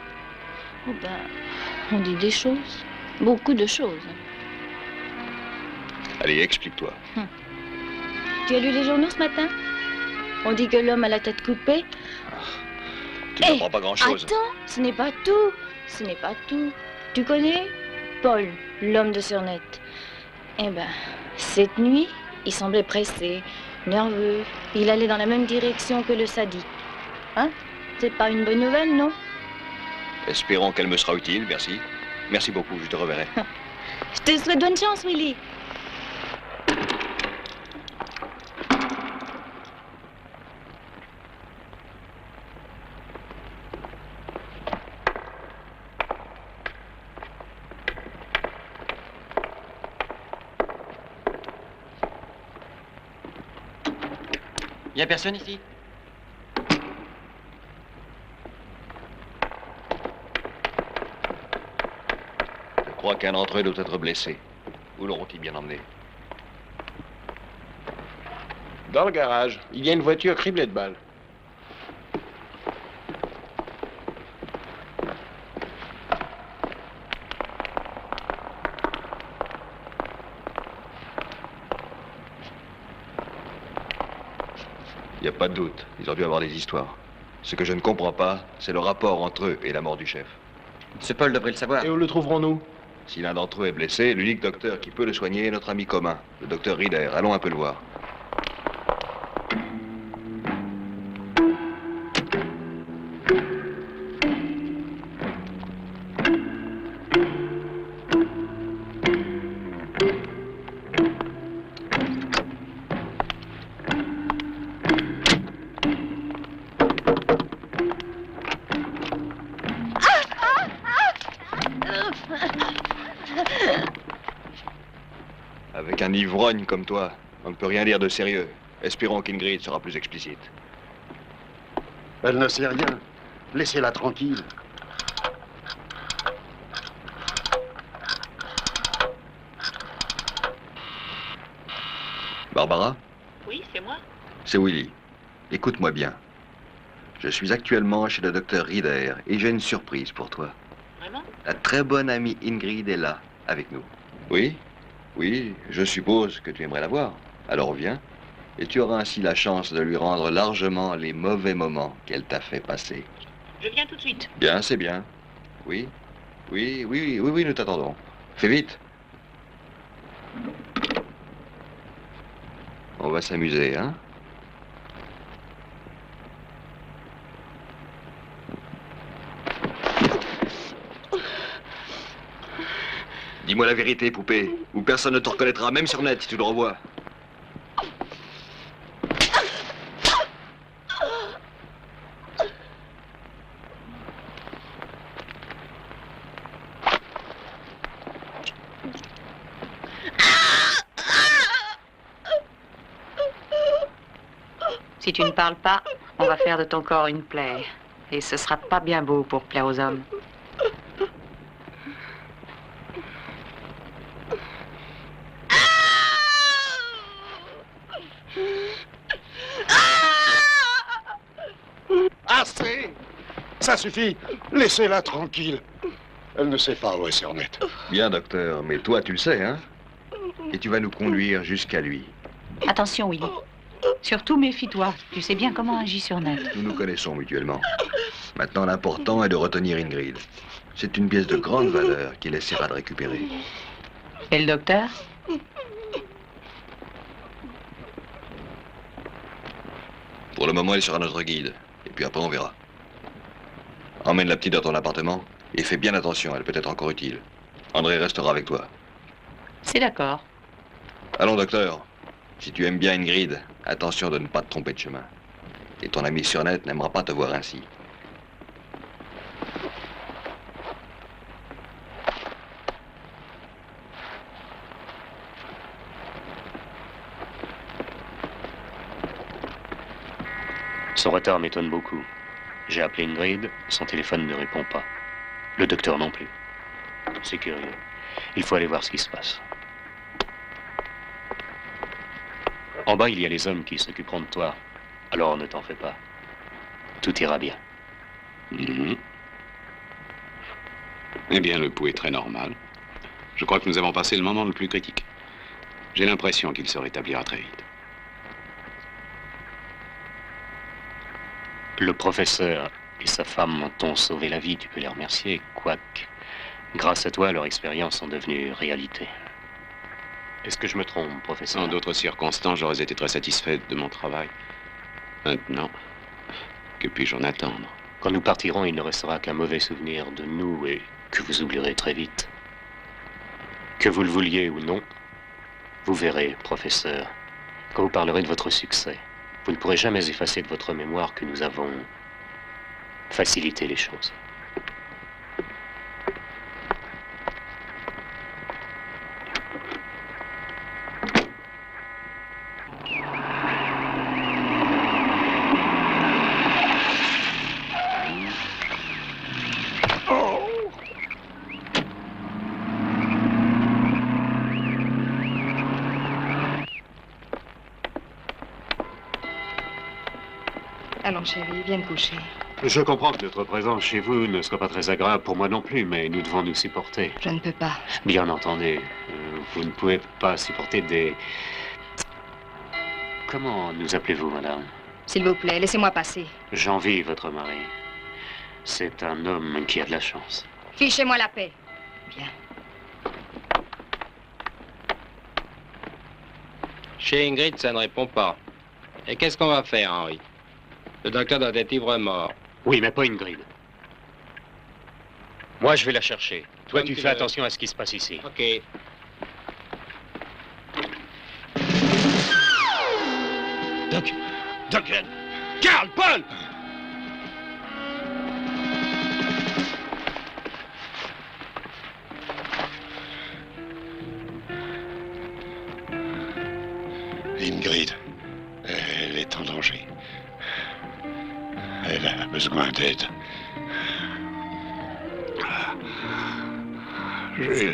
Oh ben, on dit des choses. Beaucoup de choses. Allez, explique-toi. Tu as lu les journaux ce matin? On dit que l'homme a la tête coupée. Tu ne comprends pas grand-chose. Attends, ce n'est pas tout. Ce n'est pas tout. Tu connais Paul, l'homme de Surnette? Eh ben, cette nuit, il semblait pressé, nerveux. Il allait dans la même direction que le sadique. Hein? C'est pas une bonne nouvelle, non? Espérons qu'elle me sera utile, merci. Merci beaucoup, je te reverrai. Je te souhaite bonne chance, Willy. Y a personne ici? Je crois qu'un d'entre eux doit être blessé. Où l'auront-ils bien emmené? Dans le garage. Il y a une voiture criblée de balles. Il n'y a pas de doute, ils ont dû avoir des histoires. Ce que je ne comprends pas, c'est le rapport entre eux et la mort du chef. Ce Paul devrait le savoir. Et où le trouverons-nous? Si l'un d'entre eux est blessé, l'unique docteur qui peut le soigner est notre ami commun, le docteur Rieder. Allons un peu le voir. Avec un ivrogne comme toi, on ne peut rien dire de sérieux. Espérons qu'Ingrid sera plus explicite. Elle ne sait rien. Laissez-la tranquille. Barbara? Oui, c'est moi. C'est Willy. Écoute-moi bien. Je suis actuellement chez le docteur Rieder et j'ai une surprise pour toi. Vraiment? La très bonne amie Ingrid est là, avec nous. Oui? Oui, je suppose que tu aimerais la voir. Alors viens, et tu auras ainsi la chance de lui rendre largement les mauvais moments qu'elle t'a fait passer. Je viens tout de suite. Bien, c'est bien. Oui, oui, nous t'attendons. Fais vite. On va s'amuser, hein? Dis-moi la vérité, poupée, ou personne ne te reconnaîtra, même sur net, si tu le revois. Si tu ne parles pas, on va faire de ton corps une plaie. Et ce sera pas bien beau pour plaire aux hommes. Assez! Ça suffit! Laissez-la tranquille. Elle ne sait pas où est Surnette. Bien, docteur, mais toi, tu le sais, hein? Et tu vas nous conduire jusqu'à lui. Attention, Willy. Surtout méfie-toi. Tu sais bien comment agit Surnette. Nous nous connaissons mutuellement. Maintenant, l'important est de retenir Ingrid. C'est une pièce de grande valeur qu'il essaiera de récupérer. Et le docteur? Pour le moment, il sera notre guide. Et puis après, on verra. Emmène la petite dans ton appartement et fais bien attention, elle peut être encore utile. André restera avec toi. C'est d'accord. Allons, docteur. Si tu aimes bien Ingrid, attention de ne pas te tromper de chemin. Et ton ami Surnette n'aimera pas te voir ainsi. Son retard m'étonne beaucoup. J'ai appelé Ingrid, son téléphone ne répond pas. Le docteur non plus. C'est curieux. Il faut aller voir ce qui se passe. En bas, il y a les hommes qui s'occuperont de toi. Alors ne t'en fais pas. Tout ira bien. Eh bien, le pouls est très normal. Je crois que nous avons passé le moment le plus critique. J'ai l'impression qu'il se rétablira très vite. Le professeur et sa femme t'ont sauvé la vie, tu peux les remercier, quoique, grâce à toi, leur expérience sont devenues réalité. Est-ce que je me trompe, professeur? En d'autres circonstances, j'aurais été très satisfait de mon travail. Maintenant, que puis-je en attendre? Quand nous partirons, il ne restera qu'un mauvais souvenir de nous et que vous oublierez très vite. Que vous le vouliez ou non, vous verrez, professeur, quand vous parlerez de votre succès, vous ne pourrez jamais effacer de votre mémoire que nous avons facilité les choses. Allons, chérie, viens te coucher. Je comprends que notre présence chez vous ne soit pas très agréable pour moi non plus, mais nous devons nous supporter. Je ne peux pas. Bien entendu, vous ne pouvez pas supporter des... Comment nous appelez-vous, madame? S'il vous plaît, laissez-moi passer. J'envie votre mari. C'est un homme qui a de la chance. Fichez-moi la paix. Bien. Chez Ingrid, ça ne répond pas. Et qu'est-ce qu'on va faire, Henri? Le docteur doit être ivre-mort. Oui, mais pas Ingrid. Moi, je vais la chercher. Toi, Comme tu tu fais veux. attention à ce qui se passe ici. OK. Doc, Karl, Paul! Ingrid, elle est en danger. Elle a besoin d'aide. J'ai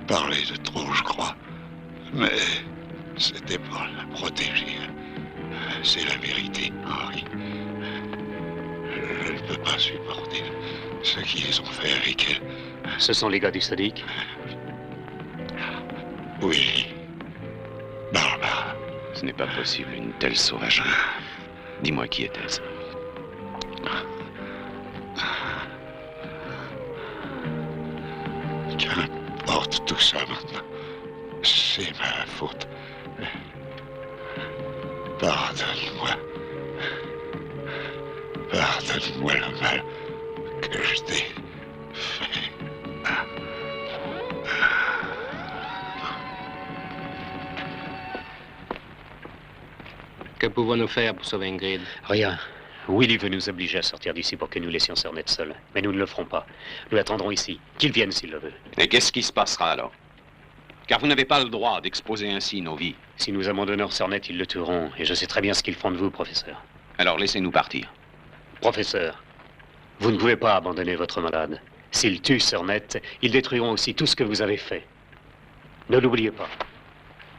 parlé de trop, je crois. Mais c'était pour la protéger. C'est la vérité, Henri. Je ne peux pas supporter ce qu'ils ont fait avec elle. Ce sont les gars du Sadique? Oui. Barbara. Ce n'est pas possible, une telle sauvagerie. Dis-moi qui était-ce? Qu'importe tout ça maintenant. C'est ma faute. Pardonne-moi. Pardonne-moi le mal que je t'ai fait. Que pouvons-nous faire pour sauver Ingrid? Rien. Willy veut nous obliger à sortir d'ici pour que nous laissions Surnette seul. Mais nous ne le ferons pas. Nous l'attendrons ici. Qu'il vienne s'il le veut. Et qu'est-ce qui se passera alors? Car vous n'avez pas le droit d'exposer ainsi nos vies. Si nous abandonnons Surnette, ils le tueront. Et je sais très bien ce qu'ils font de vous, professeur. Alors laissez-nous partir. Professeur, vous ne pouvez pas abandonner votre malade. S'ils tuent Surnette, ils détruiront aussi tout ce que vous avez fait. Ne l'oubliez pas.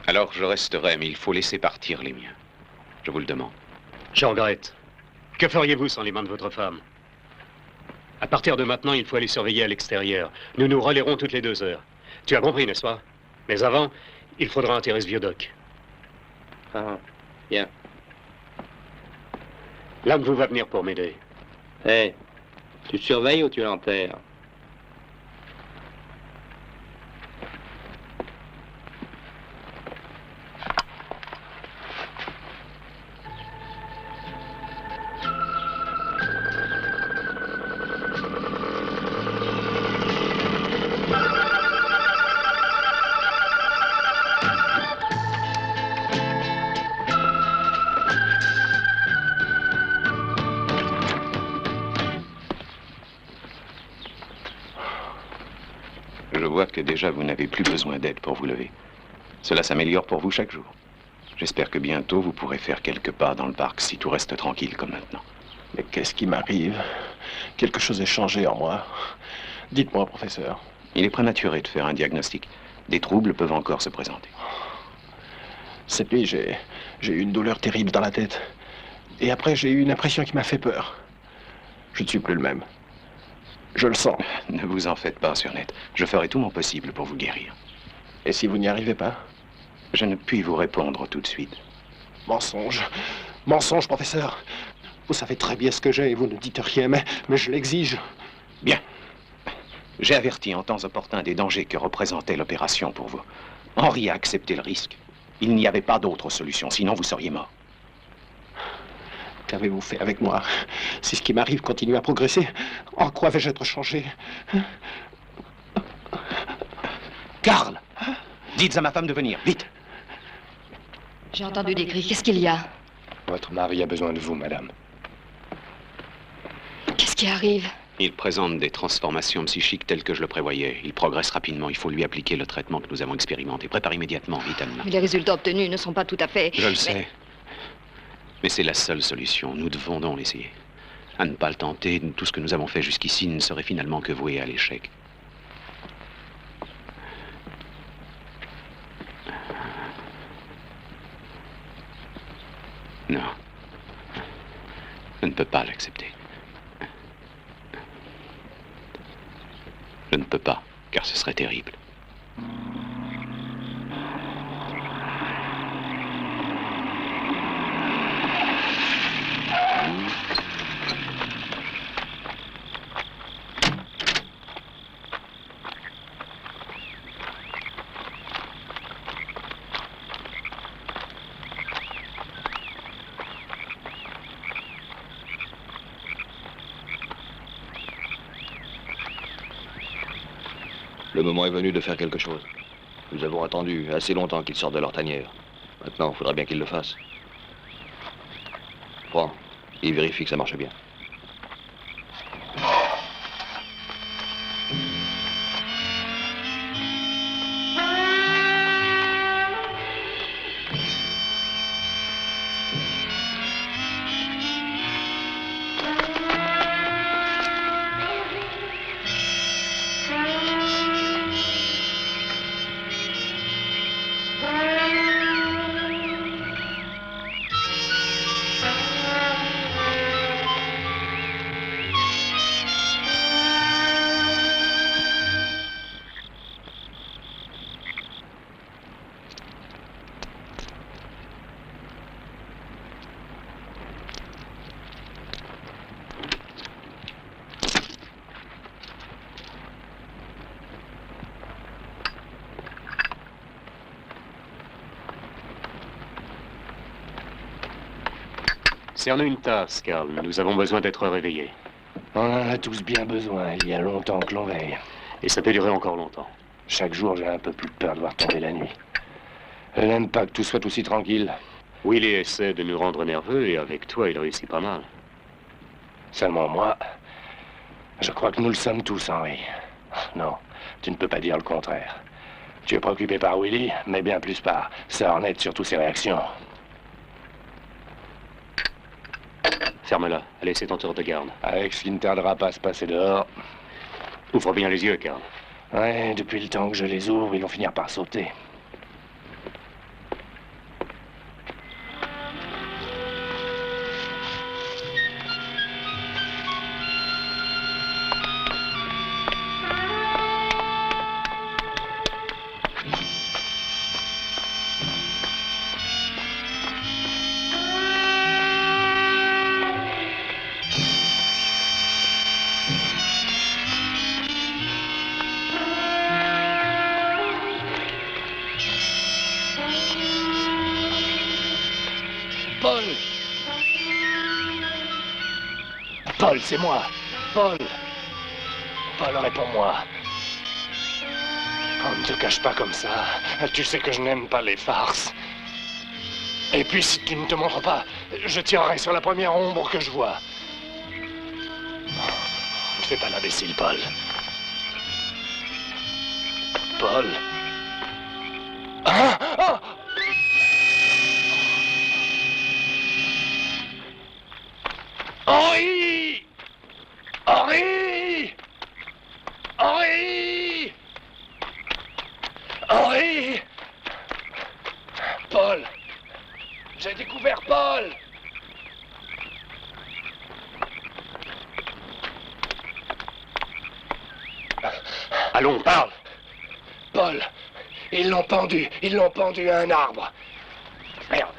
Alors je resterai, mais il faut laisser partir les miens. Je vous le demande. Jean Grette, que feriez-vous sans les mains de votre femme? À partir de maintenant, il faut aller surveiller à l'extérieur. Nous nous relayerons toutes les 2 heures. Tu as compris, n'est-ce pas? Mais avant, il faudra enterrer ce vieux doc. Ah, bien. L'un de vous va venir pour m'aider. Hé, tu surveilles ou tu l'enterres? que déjà vous n'avez plus besoin d'aide pour vous lever. Cela s'améliore pour vous chaque jour. J'espère que bientôt vous pourrez faire quelques pas dans le parc si tout reste tranquille comme maintenant. Mais qu'est-ce qui m'arrive? Quelque chose est changé en moi. Dites-moi, professeur. Il est prématuré de faire un diagnostic. Des troubles peuvent encore se présenter. Cette nuit, j'ai eu une douleur terrible dans la tête. Et après, j'ai eu une impression qui m'a fait peur. Je ne suis plus le même. Je le sens. Ne vous en faites pas, Surnet. Je ferai tout mon possible pour vous guérir. Et si vous n'y arrivez pas? Je ne puis vous répondre tout de suite. Mensonge. Mensonge, professeur. Vous savez très bien ce que j'ai et vous ne dites rien, mais je l'exige. Bien. J'ai averti en temps opportun des dangers que représentait l'opération pour vous. Henri a accepté le risque. Il n'y avait pas d'autre solution, sinon vous seriez mort. Qu'avez-vous fait avec moi? Si ce qui m'arrive continue à progresser, en quoi vais-je être changé? Karl! Dites à ma femme de venir, vite! J'ai entendu des cris. Qu'est-ce qu'il y a? Votre mari a besoin de vous, madame. Qu'est-ce qui arrive? Il présente des transformations psychiques telles que je le prévoyais. Il progresse rapidement. Il faut lui appliquer le traitement que nous avons expérimenté. Prépare immédiatement, vite, Anna. Mais les résultats obtenus ne sont pas tout à fait... Je le sais. Mais c'est la seule solution. Nous devons donc l'essayer. À ne pas le tenter, tout ce que nous avons fait jusqu'ici ne serait finalement que voué à l'échec. Non. Je ne peux pas l'accepter. Je ne peux pas, car ce serait terrible. Le moment est venu de faire quelque chose. Nous avons attendu assez longtemps qu'ils sortent de leur tanière. Maintenant, il faudra bien qu'ils le fassent. Prends et vérifie que ça marche bien. Serre-nous une tasse, Karl. Nous avons besoin d'être réveillés. On en a tous bien besoin. Il y a longtemps que l'on veille. Et ça peut durer encore longtemps. Chaque jour, j'ai un peu plus peur de voir tomber la nuit. Je n'aime pas que tout soit aussi tranquille. Willy essaie de nous rendre nerveux et avec toi, il réussit pas mal. Seulement moi, je crois que nous le sommes tous, Henri. Non, tu ne peux pas dire le contraire. Tu es préoccupé par Willy, mais bien plus par Sornet, surtout ses réactions. Ferme-la. Allez, c'est ton tour de garde. Avec ce qui ne tardera pas à se passer dehors. Ouvre bien les yeux, Karl. Ouais, depuis le temps que je les ouvre, ils vont finir par sauter. Paul, c'est moi. Paul. Paul, réponds-moi. Oh, ne te cache pas comme ça. Tu sais que je n'aime pas les farces. Et puis, si tu ne te montres pas, je tirerai sur la première ombre que je vois. Ne fais pas l'imbécile, Paul. Paul. Ah, ah. Henri! Henri! Henri! Henri! Paul! J'ai découvert Paul! Allons, parle! Paul! Ils l'ont pendu à un arbre. Merde.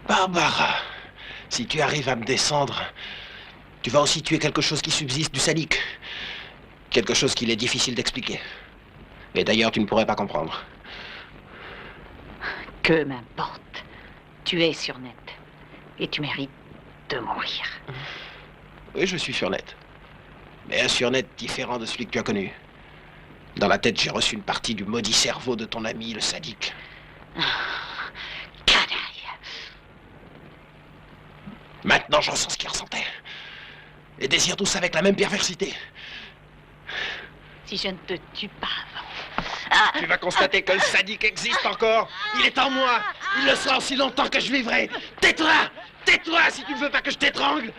Barbara, si tu arrives à me descendre, tu vas aussi tuer quelque chose qui subsiste du sadique. Quelque chose qu'il est difficile d'expliquer. Et d'ailleurs, tu ne pourrais pas comprendre. Que m'importe. Tu es sur net. Et tu mérites de mourir. Oui, je suis sur net. Mais un sur net différent de celui que tu as connu. Dans la tête, j'ai reçu une partie du maudit cerveau de ton ami, le sadique. Canaille. Maintenant, je ressens ce qu'il ressentait. Et désire tous avec la même perversité. Si je ne te tue pas avant... Tu vas constater que le sadique existe encore. Il est en moi. Il le sera aussi longtemps que je vivrai. Tais-toi! Tais-toi si tu ne veux pas que je t'étrangle.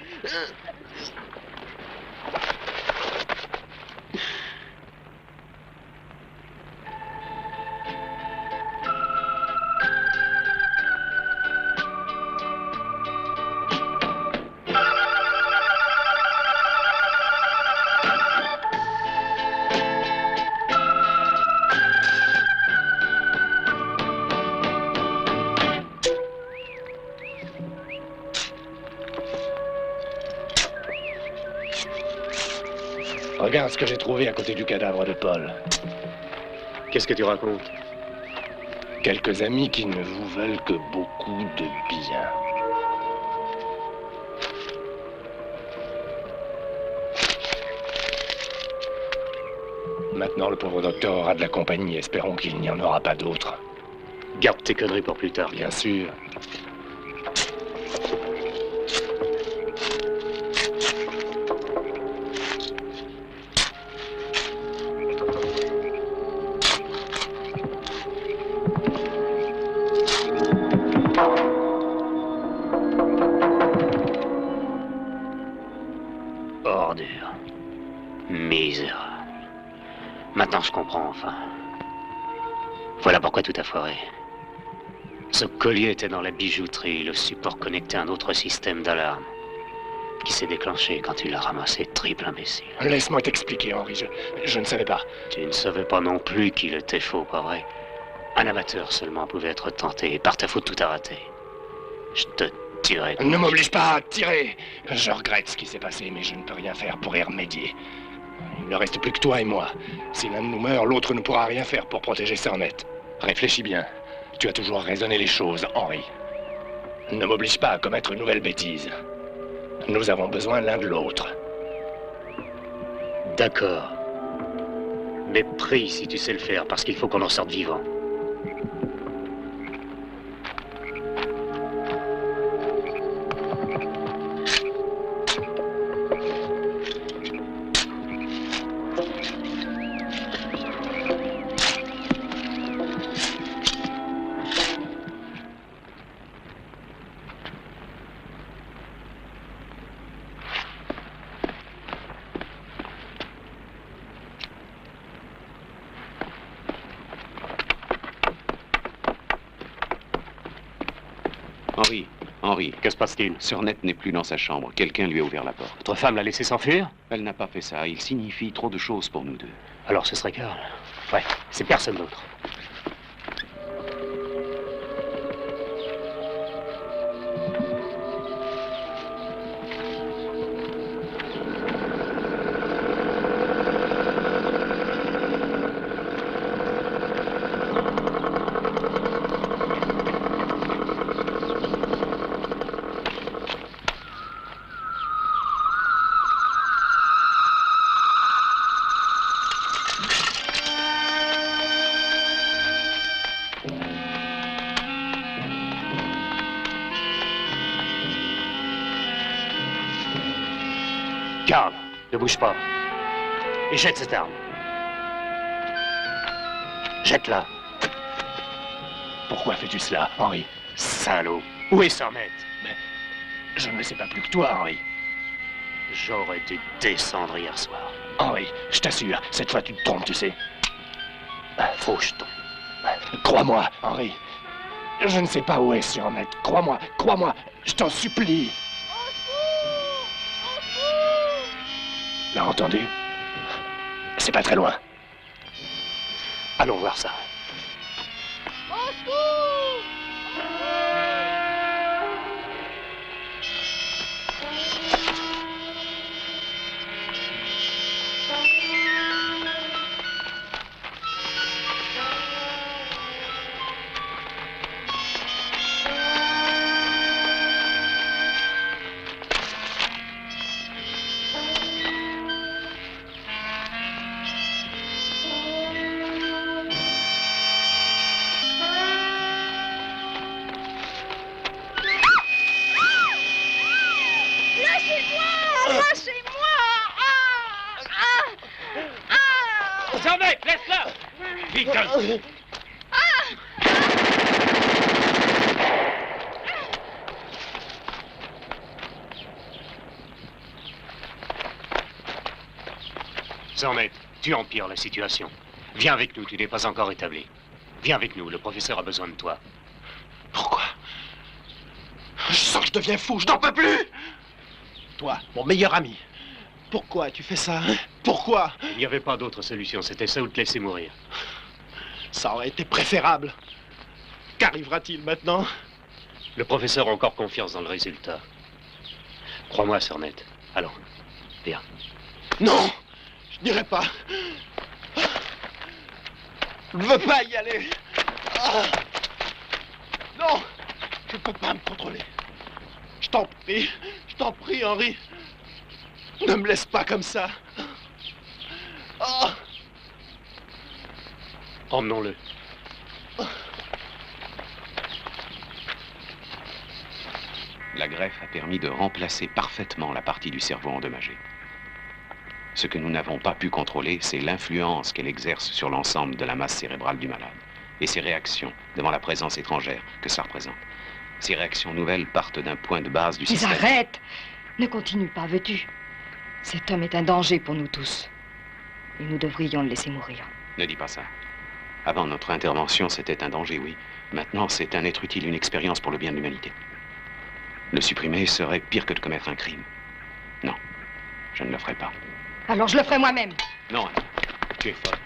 Regarde ce que j'ai trouvé à côté du cadavre de Paul. Qu'est-ce que tu racontes? Quelques amis qui ne vous veulent que beaucoup de bien. Maintenant, le pauvre docteur aura de la compagnie. Espérons qu'il n'y en aura pas d'autres. Garde tes conneries pour plus tard. Bien sûr. Ordure. Misérable. Maintenant, je comprends, enfin. Voilà pourquoi tout a foiré. Ce collier était dans la bijouterie, le support connecté à un autre système d'alarme, qui s'est déclenché quand tu l'as ramassé, triple imbécile. Laisse-moi t'expliquer, Henri, je ne savais pas. Tu ne savais pas non plus qu'il était faux, pas vrai? Un amateur seulement pouvait être tenté, et par ta faute, tout a raté. Je te tuerai. Ne m'oblige pas à tirer. Je regrette ce qui s'est passé, mais je ne peux rien faire pour y remédier. Il ne reste plus que toi et moi. Si l'un de nous meurt, l'autre ne pourra rien faire pour protéger Cernet. Réfléchis bien. Tu as toujours raisonné les choses, Henri. Ne m'oblige pas à commettre une nouvelle bêtise. Nous avons besoin l'un de l'autre. D'accord. Mais prie si tu sais le faire, parce qu'il faut qu'on en sorte vivant. Henri, que se passe-t-il? Sornette n'est plus dans sa chambre. Quelqu'un lui a ouvert la porte. Votre femme l'a laissé s'enfuir? Elle n'a pas fait ça. Il signifie trop de choses pour nous deux. Alors ce serait Karl. Ouais, c'est personne d'autre. Karl, ne bouge pas. Et jette cette arme. Jette-la. Pourquoi fais-tu cela, Henri? Salaud. Où est Sornette? Mais je ne le sais pas plus que toi, Henri. J'aurais dû descendre hier soir. Henri, je t'assure, cette fois tu te trompes, tu sais. Faux jeton. Crois-moi, Henri. Je ne sais pas où est Sornette. Crois-moi, je t'en supplie. L'as entendu? C'est pas très loin. Allons voir ça. Sornette, tu empires la situation. Viens avec nous, tu n'es pas encore établi. Viens avec nous, le professeur a besoin de toi. Pourquoi? Je sens que je deviens fou, je n'en peux plus! Toi, mon meilleur ami, pourquoi tu fais ça, hein? Pourquoi? Il n'y avait pas d'autre solution, c'était ça ou te laisser mourir. Ça aurait été préférable. Qu'arrivera-t-il maintenant? Le professeur a encore confiance dans le résultat. Crois-moi, Sornette. Allons, viens. Non! Je n'irai pas. Je ne veux pas y aller. Non! Je ne peux pas me contrôler. Je t'en prie, Henri. Ne me laisse pas comme ça. Emmenons-le. La greffe a permis de remplacer parfaitement la partie du cerveau endommagée. Ce que nous n'avons pas pu contrôler, c'est l'influence qu'elle exerce sur l'ensemble de la masse cérébrale du malade et ses réactions devant la présence étrangère que ça représente. Ces réactions nouvelles partent d'un point de base du système. Mais arrête! Ne continue pas, veux-tu? Cet homme est un danger pour nous tous. Et nous devrions le laisser mourir. Ne dis pas ça. Avant notre intervention, c'était un danger, oui. Maintenant, c'est un être utile, une expérience pour le bien de l'humanité. Le supprimer serait pire que de commettre un crime. Non, je ne le ferai pas. Alors je le ferai moi-même. Non, Anne, tu es folle.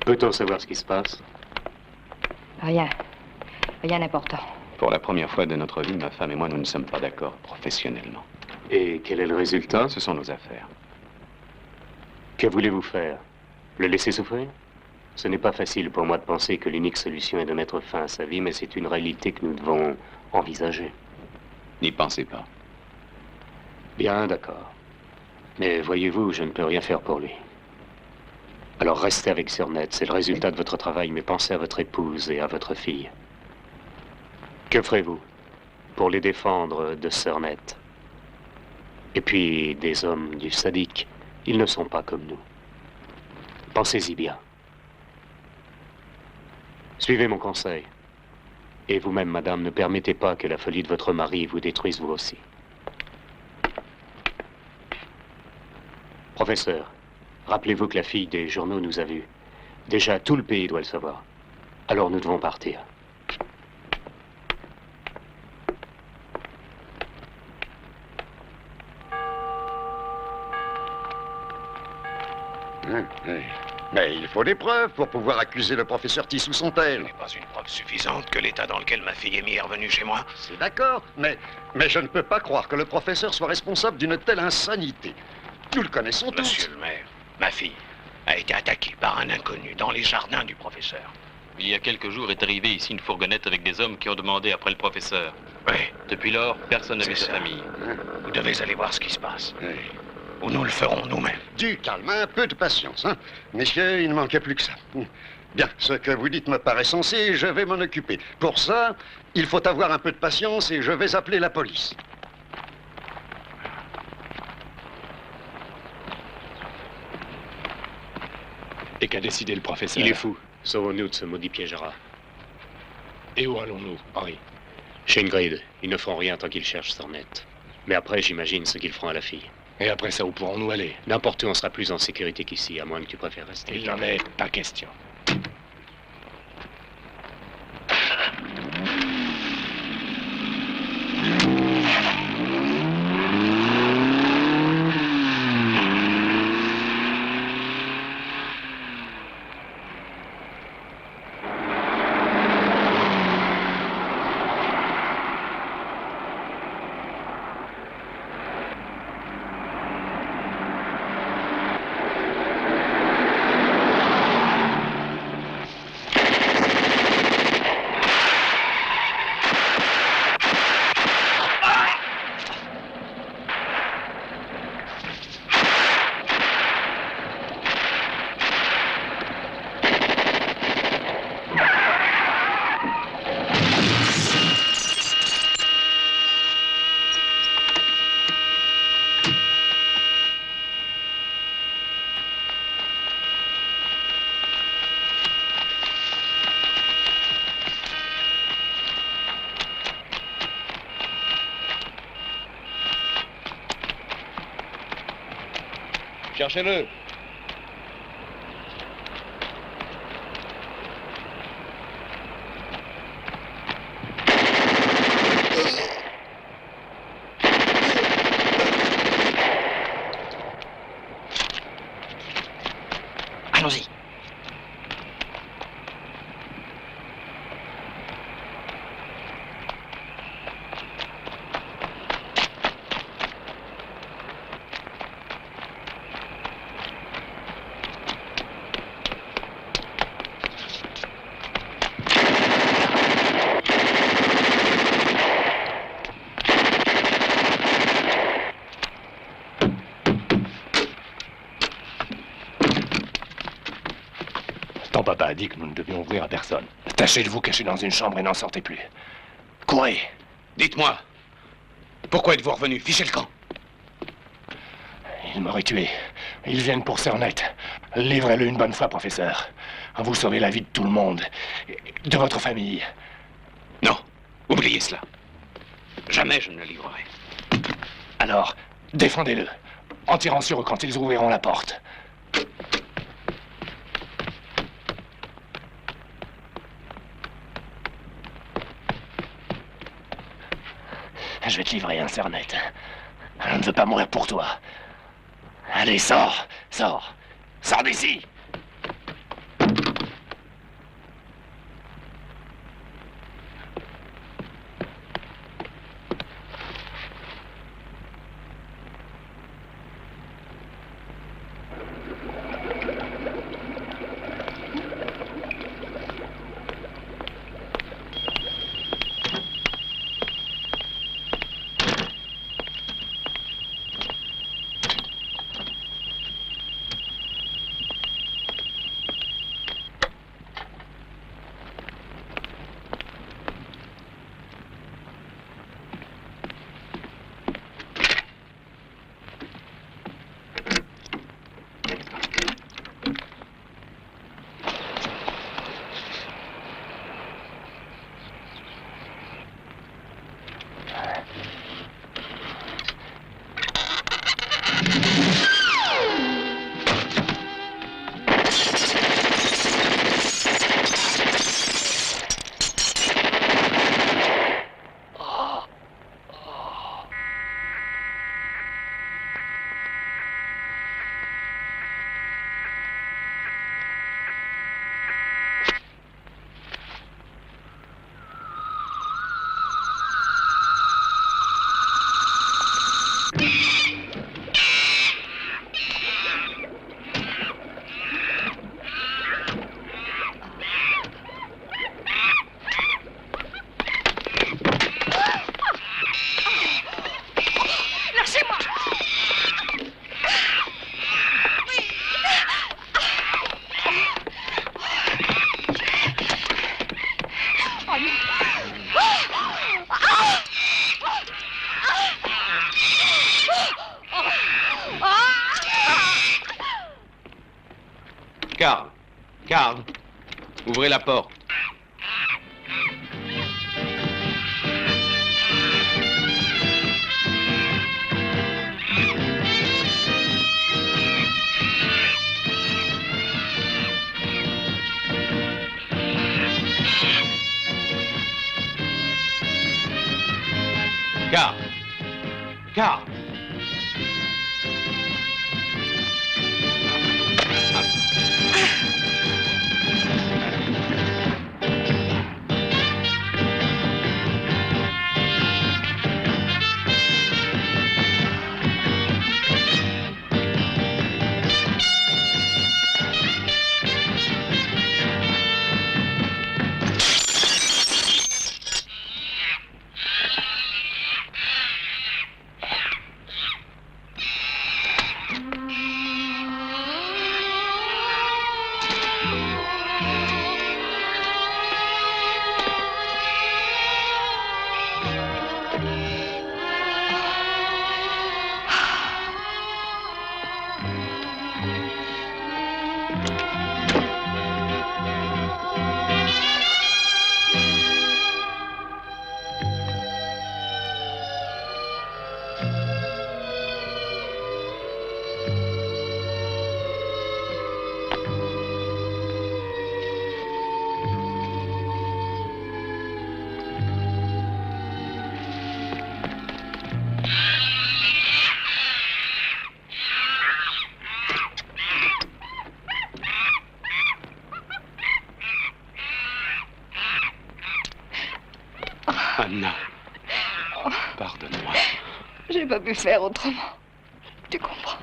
Peut-on savoir ce qui se passe? Rien. Rien d'important. Pour la première fois de notre vie, ma femme et moi, nous ne sommes pas d'accord professionnellement. Et quel est le résultat? Ce sont nos affaires. Que voulez-vous faire? Le laisser souffrir? Ce n'est pas facile pour moi de penser que l'unique solution est de mettre fin à sa vie, mais c'est une réalité que nous devons envisager. N'y pensez pas. Bien, d'accord. Mais voyez-vous, je ne peux rien faire pour lui. Alors restez avec Surnet, c'est le résultat de votre travail, mais pensez à votre épouse et à votre fille. Que ferez-vous pour les défendre de Surnet? Et puis, des hommes du Sadiq, ils ne sont pas comme nous. Pensez-y bien. Suivez mon conseil. Et vous-même, madame, ne permettez pas que la folie de votre mari vous détruise vous aussi. Professeur, rappelez-vous que la fille des journaux nous a vus. Déjà, tout le pays doit le savoir. Alors nous devons partir. Mais il faut des preuves pour pouvoir accuser le professeur Tissou-Sontel. Ce n'est pas une preuve suffisante que l'état dans lequel ma fille Amy est revenue chez moi. C'est d'accord, mais je ne peux pas croire que le professeur soit responsable d'une telle insanité. Nous le connaissons tous. Monsieur le maire, ma fille a été attaquée par un inconnu dans les jardins du professeur. Il y a quelques jours est arrivée ici une fourgonnette avec des hommes qui ont demandé après le professeur. Oui. Depuis lors, personne n'a vu sa famille. Vous devez aller voir ce qui se passe. Oui. Ou nous le ferons nous-mêmes. Du calme, un peu de patience, hein. Messieurs, il ne manquait plus que ça. Bien, ce que vous dites me paraît sensé, je vais m'en occuper. Pour ça, il faut avoir un peu de patience et je vais appeler la police. Et qu'a décidé le professeur? Il est fou. Sauvons-nous de ce maudit piège à rats. Et où allons-nous, Henri? Chez Ingrid. Ils ne feront rien tant qu'ils cherchent Surnet. Mais après, j'imagine ce qu'ils feront à la fille. Et après ça, où pourrons-nous aller? N'importe où, on sera plus en sécurité qu'ici, à moins que tu préfères rester. Il n'en est pas question. Cherchez-le. Allons-y. Ton papa a dit que nous ne devions ouvrir à personne. Tâchez de vous cacher dans une chambre et n'en sortez plus. Courez! Dites-moi, pourquoi êtes-vous revenu? Fichez le camp. Ils m'auraient tué. Ils viennent pour Surnet. Livrez-le une bonne fois, professeur. Vous sauvez la vie de tout le monde. De votre famille. Non, oubliez cela. Jamais je ne le livrerai. Alors, défendez-le. En tirant sur eux quand ils ouvriront la porte. Je vais te livrer un Surnet. Je ne veux pas mourir pour toi. Allez, sors, sors. Sors d'ici! Carl. Carl. Ouvrez la porte. Carl. Carl. Anna, pardonne-moi. J'ai pas pu faire autrement. Tu comprends?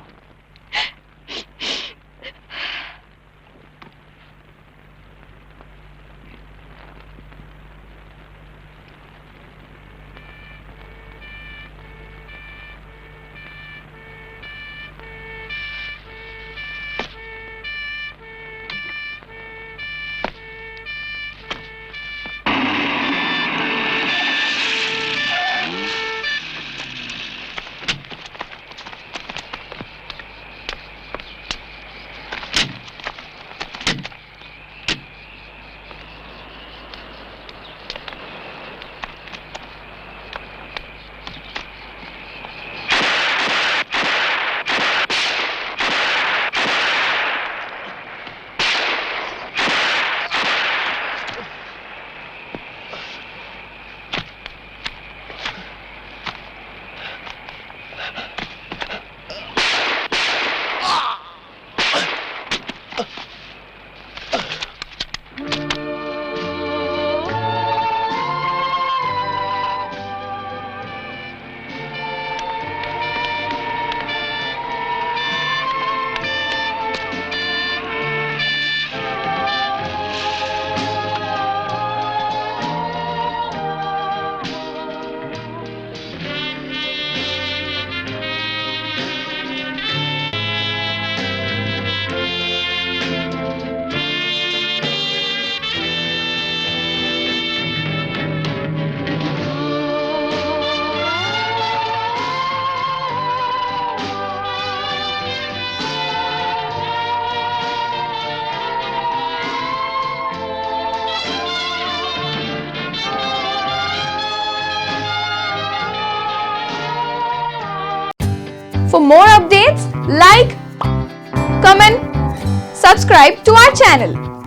For more updates, like, comment, subscribe to our channel.